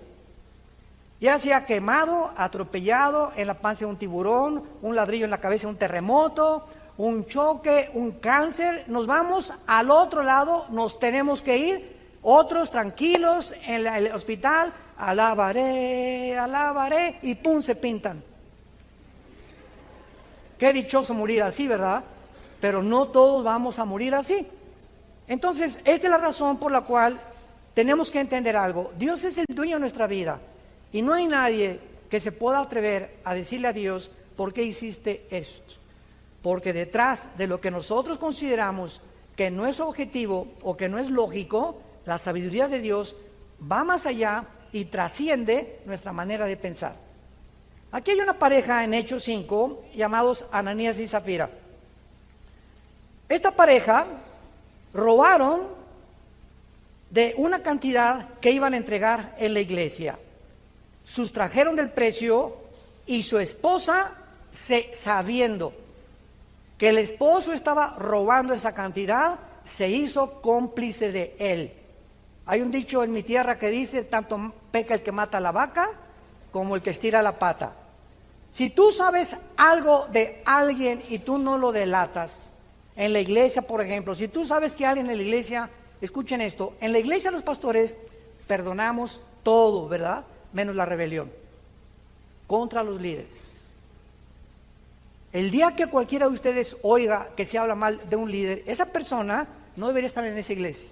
Ya sea quemado, atropellado, en la panza de un tiburón, un ladrillo en la cabeza de un terremoto, un choque, un cáncer, nos vamos al otro lado, nos tenemos que ir, otros tranquilos en el hospital, alabaré, y pum, se pintan. Qué dichoso morir así, ¿verdad? Pero no todos vamos a morir así. Entonces, esta es la razón por la cual tenemos que entender algo. Dios es el dueño de nuestra vida y no hay nadie que se pueda atrever a decirle a Dios, ¿por qué hiciste esto? Porque detrás de lo que nosotros consideramos que no es objetivo o que no es lógico, la sabiduría de Dios va más allá y trasciende nuestra manera de pensar. Aquí hay una pareja en Hechos 5 llamados Ananías y Zafira. Esta pareja robaron de una cantidad que iban a entregar en la iglesia. Sustrajeron del precio y su esposa, sabiendo que el esposo estaba robando esa cantidad, se hizo cómplice de él. Hay un dicho en mi tierra que dice, tanto peca el que mata a la vaca como el que estira la pata. Si tú sabes algo de alguien y tú no lo delatas, en la iglesia, por ejemplo, si tú sabes que alguien en la iglesia, escuchen esto, en la iglesia los pastores perdonamos todo, ¿verdad? Menos la rebelión contra los líderes. El día que cualquiera de ustedes oiga que se habla mal de un líder, esa persona no debería estar en esa iglesia.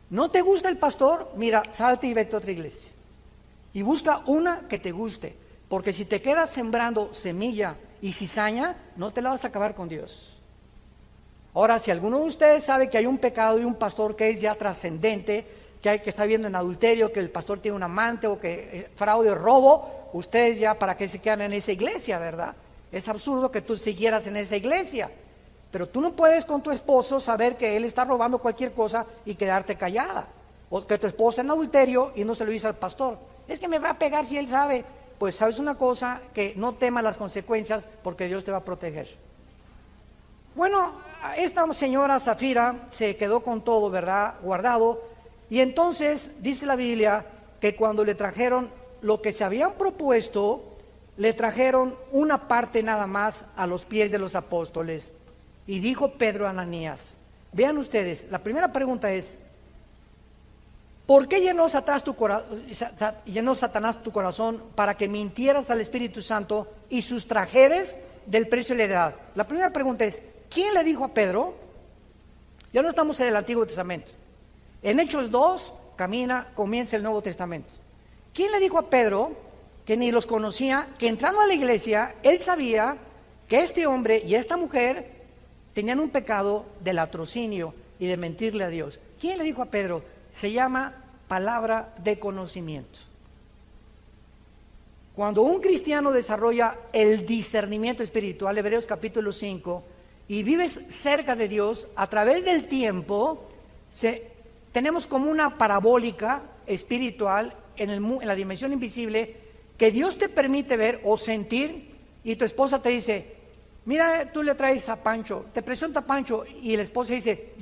¿No te gusta el pastor? Mira, salte y vete a otra iglesia. Y busca una que te guste. Porque si te quedas sembrando semilla y cizaña, no te la vas a acabar con Dios. Ahora, si alguno de ustedes sabe que hay un pecado de un pastor que es ya trascendente, que está viendo en adulterio, que el pastor tiene un amante o que fraude o robo, ustedes ya para qué se quedan en esa iglesia, ¿verdad? Es absurdo que tú siguieras en esa iglesia. Pero tú no puedes con tu esposo saber que él está robando cualquier cosa y quedarte callada. O que tu esposa en adulterio y no se lo dice al pastor. Es que me va a pegar si él sabe. Pues sabes una cosa, que no temas las consecuencias porque Dios te va a proteger. Bueno, esta señora Zafira se quedó con todo, ¿verdad? Guardado. Y entonces dice la Biblia que cuando le trajeron lo que se habían propuesto, le trajeron una parte nada más a los pies de los apóstoles. Y dijo Pedro a Ananías, vean ustedes, la primera pregunta es, ¿por qué llenó Satanás tu corazón para que mintieras al Espíritu Santo y sustrajeres del precio de la heredad? La primera pregunta es, ¿quién le dijo a Pedro? Ya no estamos en el Antiguo Testamento. En Hechos 2 comienza el Nuevo Testamento. ¿Quién le dijo a Pedro, que ni los conocía, que entrando a la iglesia, él sabía que este hombre y esta mujer tenían un pecado de latrocinio y de mentirle a Dios? ¿Quién le dijo a Pedro? Se llama palabra de conocimiento. Cuando un cristiano desarrolla el discernimiento espiritual, Hebreos capítulo 5, y vives cerca de Dios, a través del tiempo, tenemos como una parabólica espiritual en la dimensión invisible que Dios te permite ver o sentir, y tu esposa te dice, mira, tú le traes a Pancho, te presenta a Pancho, y el esposo dice,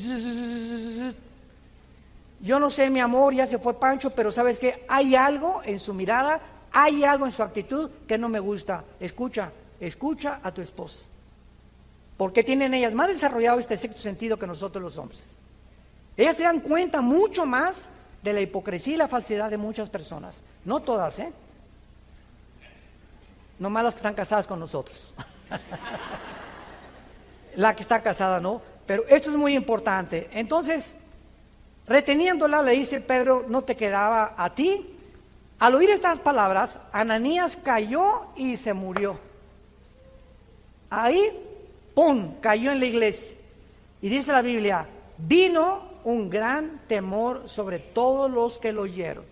yo no sé, mi amor, ya se fue Pancho, pero sabes que hay algo en su mirada, hay algo en su actitud que no me gusta. Escucha a tu esposa, porque tienen ellas más desarrollado este sexto sentido que nosotros los hombres. Ellas se dan cuenta mucho más de la hipocresía y la falsedad de muchas personas, no todas, no más las que están casadas con nosotros. La que está casada no, pero esto es muy importante. Entonces, reteniéndola, le dice Pedro, no te quedaba a ti. Al oír estas palabras, Ananías cayó y se murió. Ahí, ¡pum!, cayó en la iglesia. Y dice la Biblia, vino un gran temor sobre todos los que lo oyeron.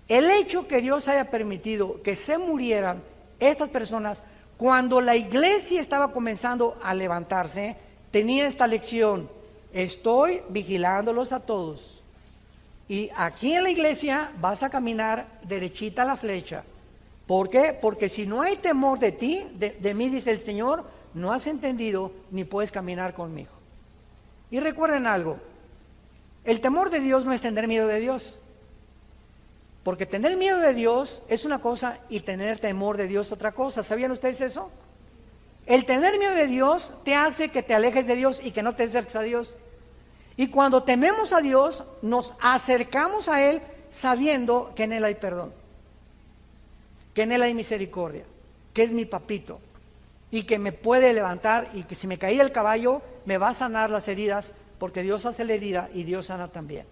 El hecho que Dios haya permitido que se murieran estas personas cuando la iglesia estaba comenzando a levantarse, tenía esta lección: estoy vigilándolos a todos Y aquí en la iglesia vas a caminar derechita a la flecha. ¿Por qué? Porque si no hay temor de ti, de mí, dice el Señor, no has entendido ni puedes caminar conmigo. Y recuerden algo, el temor de Dios no es tener miedo de Dios. Porque tener miedo de Dios es una cosa y tener temor de Dios otra cosa. ¿Sabían ustedes eso? El tener miedo de Dios te hace que te alejes de Dios y que no te acerques a Dios. Y cuando tememos a Dios, nos acercamos a Él sabiendo que en Él hay perdón, que en Él hay misericordia, que es mi papito y que me puede levantar y que si me caí del caballo me va a sanar las heridas porque Dios hace la herida y Dios sana también.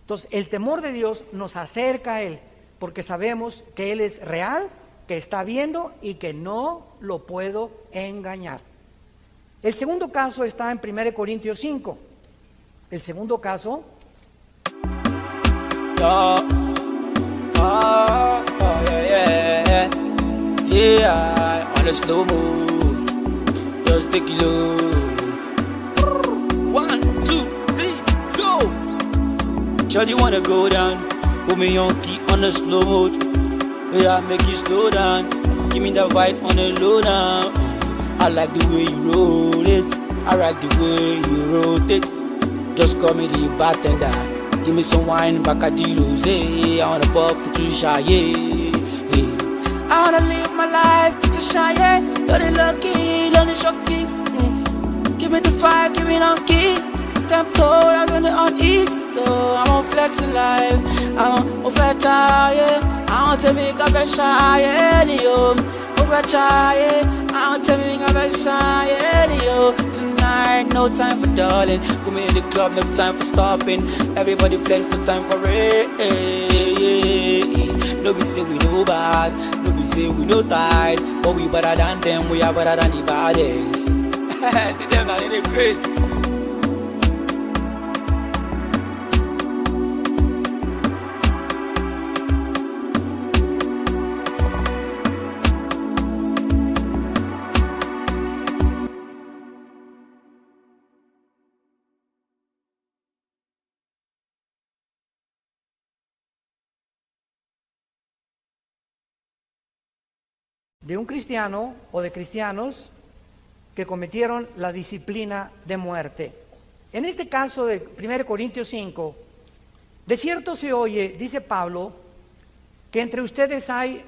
Entonces el temor de Dios nos acerca a Él porque sabemos que Él es real, que está viendo y que no lo puedo engañar. El segundo caso está en 1 Corintios 5. El segundo caso. Yeah, on a slow move, just take it low. 1, 2, 3, go. Shawty wanna go down, put me on key on the slow mode. Yeah, make it slow down, give me the vibe on the low down. I like the way you roll it, I like the way you rotate. Just call me the bartender, give me some wine, Bacardi Rosé. I wanna pop to shy, yeah. I wanna live my life, get to shy, yeah. Don't it lucky, don't it shocky. Give me the fire, give me the key. Tempo, that's when on it. So I'm on flexing life, I'm on fetch, yeah. I want to make a fresh shy, yeah, yo. Over try, yeah. I want to make a fresh shy, yeah, yo. Tonight, no time for darling. Put me in the club, no time for stopping. Everybody flex, no time for it. No be say we no bad, no be say we no tight. But we better than them, we are better than the baddest. See them now in the grace. De un cristiano o de cristianos que cometieron la disciplina de muerte. En este caso de 1 Corintios 5, de cierto se oye, dice Pablo, que entre ustedes hay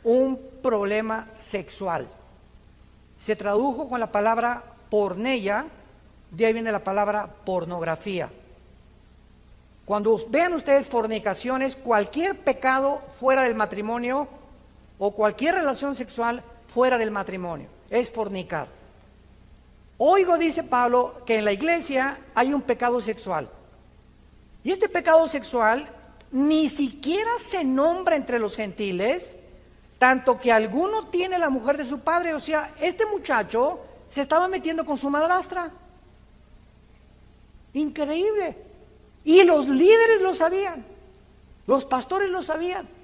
un problema sexual. Se tradujo con la palabra porneia, de ahí viene la palabra pornografía. Cuando vean ustedes fornicaciones, cualquier pecado fuera del matrimonio o cualquier relación sexual fuera del matrimonio es fornicar. Oigo, dice Pablo, que en la iglesia hay un pecado sexual. Y este pecado sexual ni siquiera se nombra entre los gentiles, tanto que alguno tiene la mujer de su padre. O sea, este muchacho se estaba metiendo con su madrastra. Increíble. Y los líderes lo sabían, los pastores lo sabían.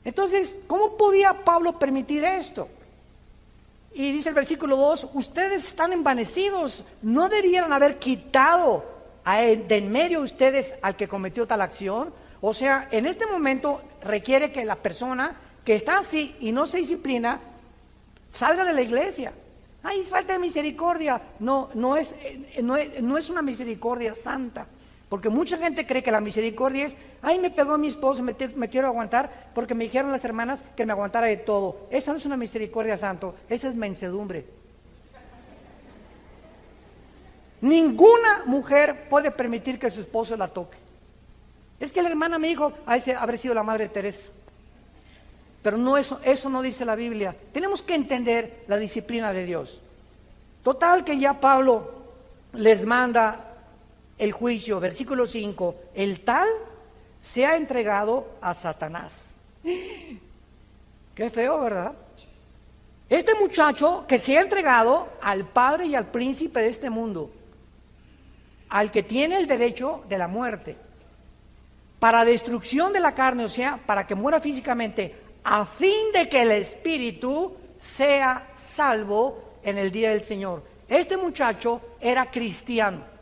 Entonces, ¿cómo podía Pablo permitir esto? Y dice el versículo 2, ustedes están envanecidos, no debieran haber quitado de en medio de ustedes al que cometió tal acción. O sea, en este momento requiere que la persona que está así y no se disciplina, salga de la iglesia. Ay, falta de misericordia. No es una misericordia santa. Porque mucha gente cree que la misericordia es, ay, me pegó mi esposo, me quiero aguantar porque me dijeron las hermanas que me aguantara de todo. Esa no es una misericordia santo, esa es mansedumbre. Ninguna mujer puede permitir que su esposo la toque. Es que la hermana me dijo, habrá sido la madre Teresa. Pero no eso no dice la Biblia. Tenemos que entender la disciplina de Dios. Total que ya Pablo les manda el juicio, versículo 5, el tal se ha entregado a Satanás. Qué feo, ¿verdad? Este muchacho que se ha entregado al padre y al príncipe de este mundo, al que tiene el derecho de la muerte, para destrucción de la carne, o sea, para que muera físicamente, a fin de que el espíritu sea salvo en el día del Señor. Este muchacho era cristiano.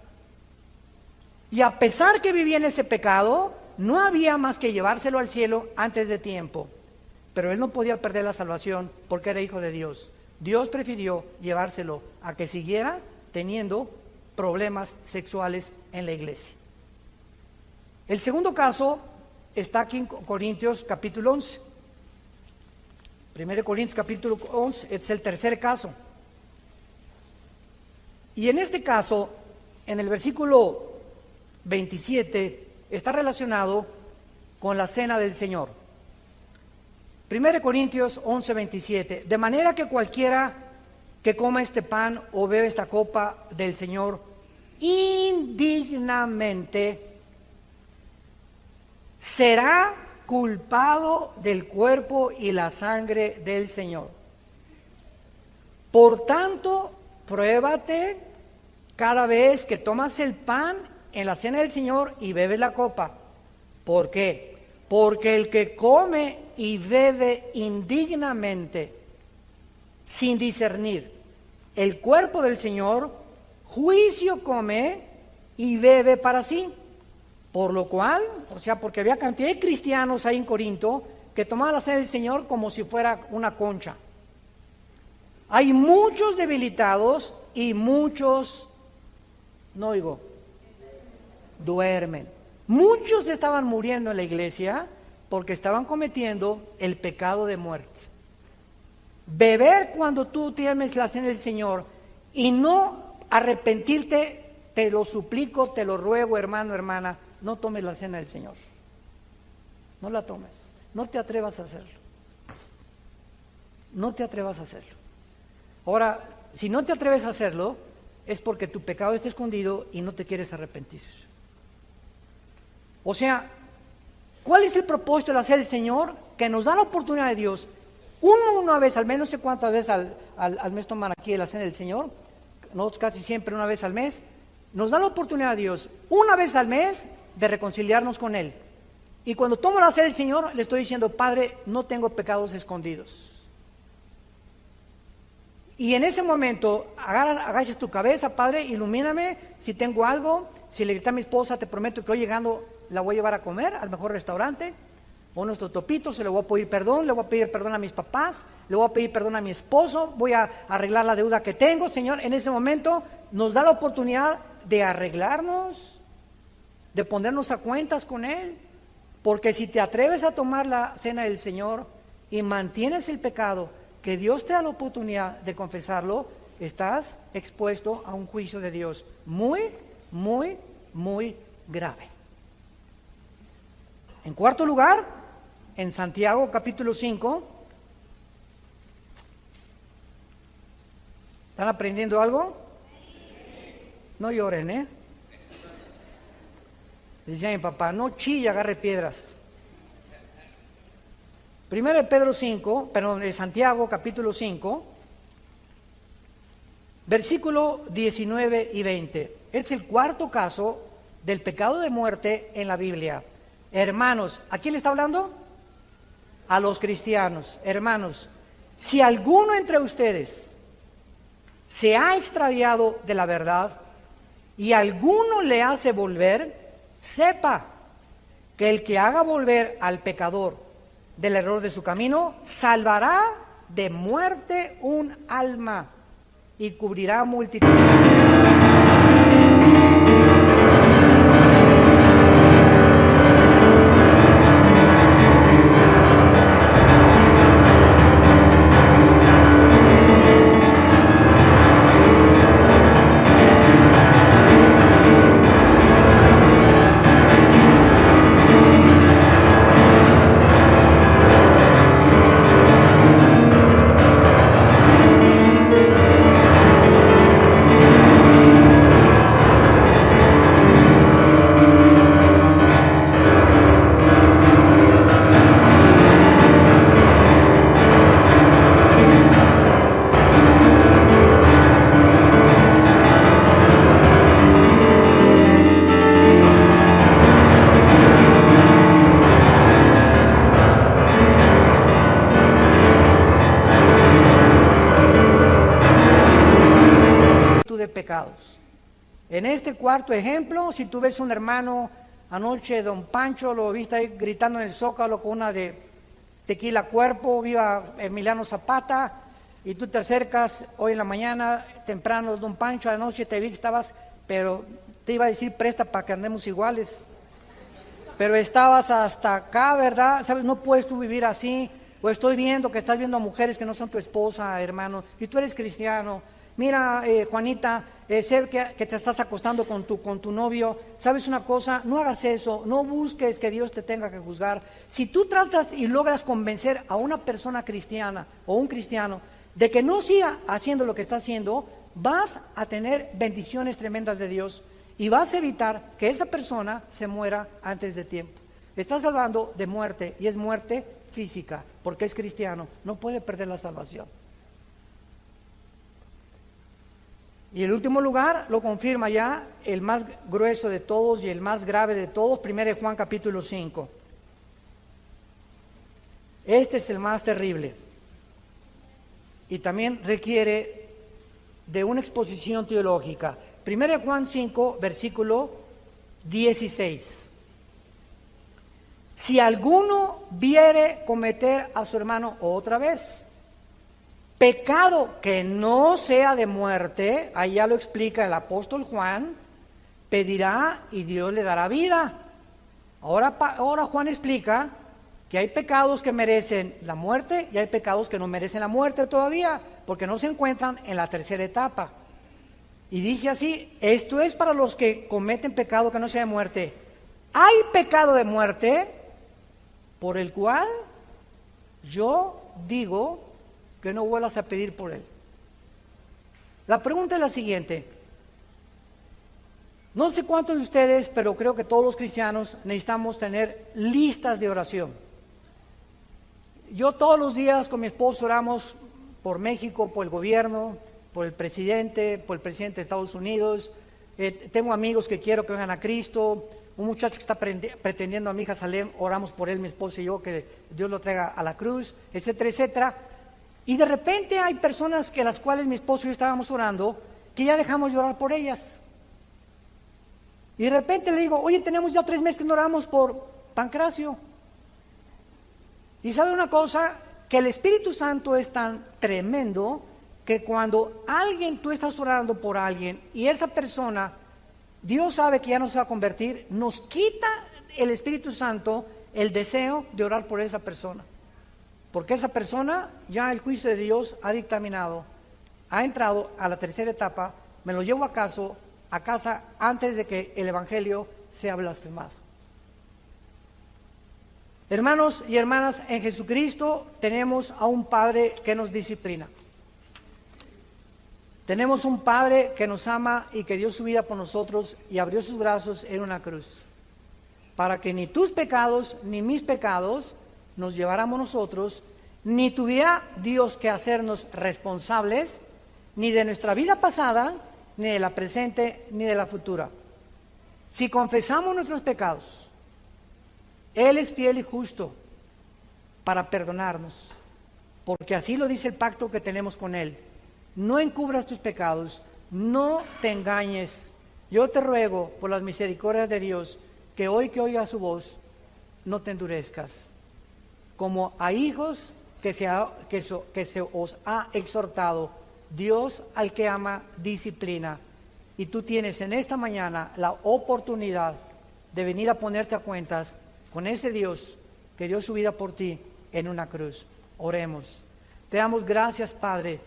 Y a pesar que vivía en ese pecado, no había más que llevárselo al cielo antes de tiempo. Pero él no podía perder la salvación porque era hijo de Dios. Dios prefirió llevárselo a que siguiera teniendo problemas sexuales en la iglesia. El segundo caso está aquí en Corintios capítulo 11. 1 Corintios capítulo 11 es el tercer caso. Y en este caso, en el versículo 27, está relacionado con la cena del Señor. 1 Corintios 11, 27. De manera que cualquiera que coma este pan o beba esta copa del Señor indignamente será culpado del cuerpo y la sangre del Señor. Por tanto, pruébate cada vez que tomas el pan en la cena del Señor y bebes la copa. ¿Por qué? Porque el que come y bebe indignamente, sin discernir el cuerpo del Señor, juicio come y bebe para sí. Por lo cual, o sea, porque había cantidad de cristianos ahí en Corinto que tomaban la cena del Señor como si fuera una concha. Hay muchos debilitados y muchos, no oigo, duermen. Muchos estaban muriendo en la iglesia porque estaban cometiendo el pecado de muerte. Beber cuando tú tienes la cena del Señor y no arrepentirte, te lo suplico, te lo ruego, hermano, hermana, no tomes la cena del Señor. No la tomes. No te atrevas a hacerlo. No te atrevas a hacerlo. Ahora, si no te atreves a hacerlo, es porque tu pecado está escondido y no te quieres arrepentir. O sea, ¿cuál es el propósito de la cena del Señor? Que nos da la oportunidad de Dios. Una vez al mes, no sé cuántas veces al mes toman aquí la cena del Señor. Nosotros casi siempre una vez al mes. Nos da la oportunidad de Dios, una vez al mes, de reconciliarnos con Él. Y cuando tomo la cena del Señor, le estoy diciendo, Padre, no tengo pecados escondidos. Y en ese momento, agachas tu cabeza, Padre, ilumíname si tengo algo. Si le grité a mi esposa, te prometo que hoy llegando la voy a llevar a comer al mejor restaurante, o nuestro topito, se le voy a pedir perdón, le voy a pedir perdón a mis papás, le voy a pedir perdón a mi esposo, voy a arreglar la deuda que tengo, Señor. En ese momento nos da la oportunidad de arreglarnos, de ponernos a cuentas con Él, porque si te atreves a tomar la cena del Señor y mantienes el pecado, que Dios te da la oportunidad de confesarlo, estás expuesto a un juicio de Dios muy, muy, muy grave. En cuarto lugar, en Santiago capítulo 5, ¿están aprendiendo algo? No lloren, ¿eh? Decía mi papá, no chille, agarre piedras. Primero de Pedro 5, perdón, de Santiago capítulo 5, versículo 19 y 20. Es el cuarto caso del pecado de muerte en la Biblia. Hermanos, ¿a quién le está hablando? A los cristianos. Hermanos, si alguno entre ustedes se ha extraviado de la verdad y alguno le hace volver, sepa que el que haga volver al pecador del error de su camino, salvará de muerte un alma y cubrirá multitud. Pecados. En este cuarto ejemplo, si tú ves un hermano, anoche don Pancho lo viste ahí gritando en el Zócalo con una de Tequila Cuerpo, viva Emiliano Zapata, y tú te acercas hoy en la mañana, temprano, don Pancho, anoche te vi que estabas, pero te iba a decir presta para que andemos iguales, pero estabas hasta acá, ¿verdad? ¿Sabes? No puedes tú vivir así, o estoy viendo que estás viendo a mujeres que no son tu esposa, hermano, y tú eres cristiano. Mira, Juanita, sé que te estás acostando con tu novio. ¿Sabes una cosa? No hagas eso, no busques que Dios te tenga que juzgar. Si tú tratas y logras convencer a una persona cristiana o un cristiano de que no siga haciendo lo que está haciendo, vas a tener bendiciones tremendas de Dios y vas a evitar que esa persona se muera antes de tiempo. Estás hablando de muerte, y es muerte física, porque es cristiano, no puede perder la salvación. Y el último lugar lo confirma ya el más grueso de todos y el más grave de todos, 1 Juan capítulo 5. Este es el más terrible y también requiere de una exposición teológica. 1 Juan 5, versículo 16. Si alguno viere cometer a su hermano otra vez pecado que no sea de muerte, ahí ya lo explica el apóstol Juan, pedirá y Dios le dará vida. Ahora Juan explica que hay pecados que merecen la muerte y hay pecados que no merecen la muerte todavía, porque no se encuentran en la tercera etapa. Y dice así, esto es para los que cometen pecado que no sea de muerte. Hay pecado de muerte por el cual yo digo que no vuelvas a pedir por él. La pregunta es la siguiente. No sé cuántos de ustedes, pero creo que todos los cristianos necesitamos tener listas de oración. Yo todos los días con mi esposo oramos por México, por el gobierno, por el presidente de Estados Unidos. Tengo amigos que quiero que vengan a Cristo. Un muchacho que está pretendiendo a mi hija Salem, oramos por él, mi esposo y yo, que Dios lo traiga a la cruz, etcétera, etcétera. Y de repente hay personas que las cuales mi esposo y yo estábamos orando, que ya dejamos de orar por ellas. Y de repente le digo, oye, tenemos ya 3 meses que no oramos por Pancracio. Y sabe una cosa, que el Espíritu Santo es tan tremendo que cuando tú estás orando por alguien y esa persona, Dios sabe que ya no se va a convertir, nos quita el Espíritu Santo el deseo de orar por esa persona. Porque esa persona, ya el juicio de Dios ha dictaminado, ha entrado a la tercera etapa, me lo llevo a casa antes de que el Evangelio sea blasfemado. Hermanos y hermanas, en Jesucristo tenemos a un Padre que nos disciplina. Tenemos un Padre que nos ama y que dio su vida por nosotros y abrió sus brazos en una cruz, para que ni tus pecados ni mis pecados nos lleváramos nosotros, ni tuviera Dios que hacernos responsables, ni de nuestra vida pasada, ni de la presente, ni de la futura. Si confesamos nuestros pecados, Él es fiel y justo para perdonarnos, porque así lo dice el pacto que tenemos con Él. No encubras tus pecados, no te engañes. Yo te ruego, por las misericordias de Dios, que hoy que oigas su voz, no te endurezcas. Como a hijos que se os ha exhortado, Dios al que ama disciplina. Y tú tienes en esta mañana la oportunidad de venir a ponerte a cuentas con ese Dios que dio su vida por ti en una cruz. Oremos. Te damos gracias, Padre.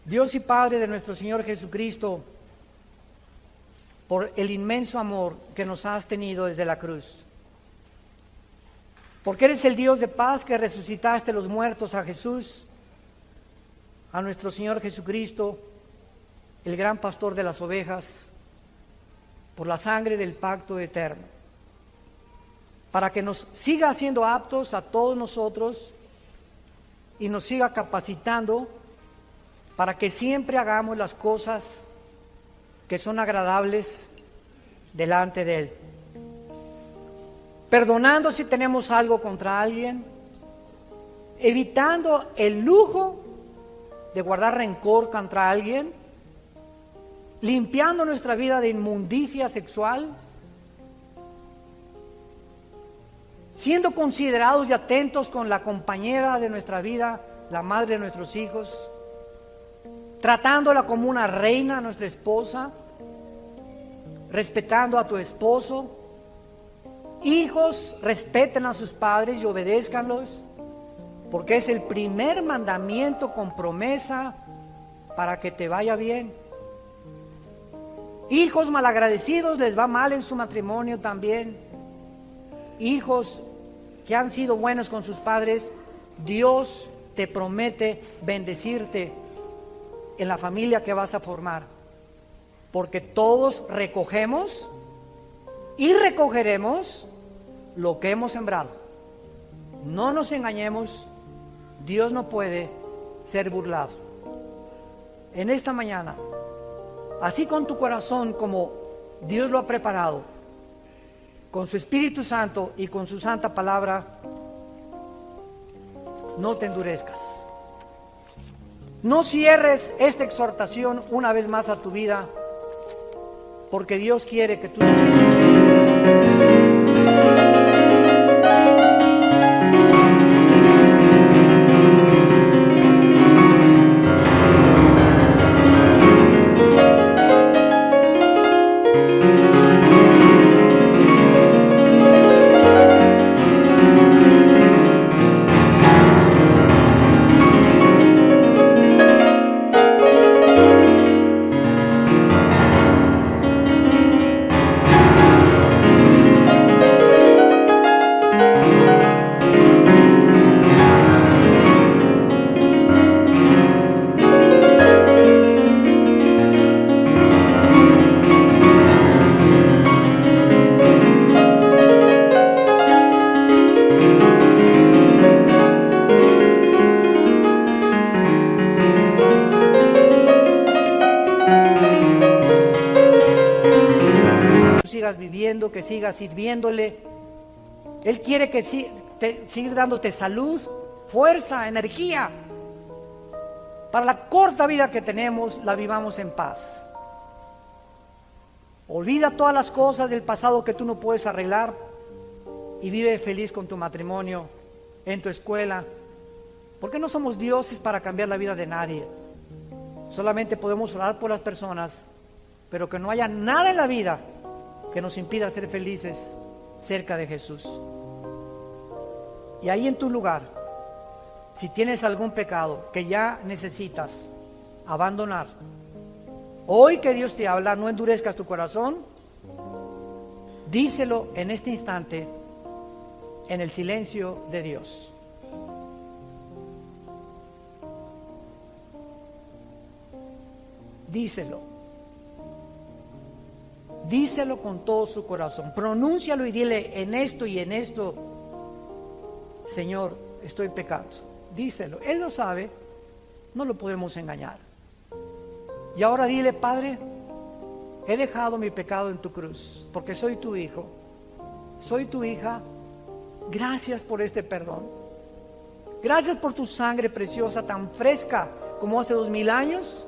Dios y Padre de nuestro Señor Jesucristo, por el inmenso amor que nos has tenido desde la cruz. Porque eres el Dios de paz que resucitaste los muertos a Jesús, a nuestro Señor Jesucristo, el gran pastor de las ovejas, por la sangre del pacto eterno, para que nos siga haciendo aptos a todos nosotros y nos siga capacitando para que siempre hagamos las cosas que son agradables delante de Él. Perdonando si tenemos algo contra alguien, evitando el lujo de guardar rencor contra alguien, limpiando nuestra vida de inmundicia sexual, siendo considerados y atentos con la compañera de nuestra vida, la madre de nuestros hijos, tratándola como una reina, nuestra esposa, respetando a tu esposo. Hijos, respeten a sus padres y obedézcanlos, porque es el primer mandamiento con promesa para que te vaya bien. Hijos malagradecidos, les va mal en su matrimonio también. Hijos que han sido buenos con sus padres, Dios te promete bendecirte en la familia que vas a formar, porque todos recogemos y recogeremos lo que hemos sembrado. No nos engañemos, Dios no puede ser burlado. En esta mañana, así con tu corazón como Dios lo ha preparado, con su Espíritu Santo y con su santa palabra, no te endurezcas. No cierres esta exhortación una vez más a tu vida, porque Dios quiere que tú... sigas viviendo, que sigas sirviéndole. Él quiere que siga dándote salud, fuerza, energía. Para la corta vida que tenemos, la vivamos en paz. Olvida todas las cosas del pasado que tú no puedes arreglar y vive feliz con tu matrimonio, en tu escuela, porque no somos dioses para cambiar la vida de nadie. Solamente podemos orar por las personas, pero que no haya nada en la vida que nos impida ser felices cerca de Jesús. Y ahí en tu lugar, si tienes algún pecado que ya necesitas abandonar, hoy que Dios te habla, no endurezcas tu corazón, díselo en este instante, en el silencio de Dios. Díselo. Díselo con todo su corazón. Pronúncialo y dile: en esto y en esto, Señor, estoy pecando. Díselo. Él lo sabe, no lo podemos engañar. Y ahora dile: Padre, he dejado mi pecado en tu cruz, porque soy tu hijo, soy tu hija. Gracias por este perdón. Gracias por tu sangre preciosa, tan fresca como hace 2000 años,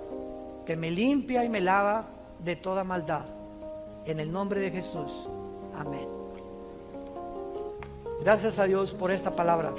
que me limpia y me lava de toda maldad. En el nombre de Jesús. Amén. Gracias a Dios por esta palabra.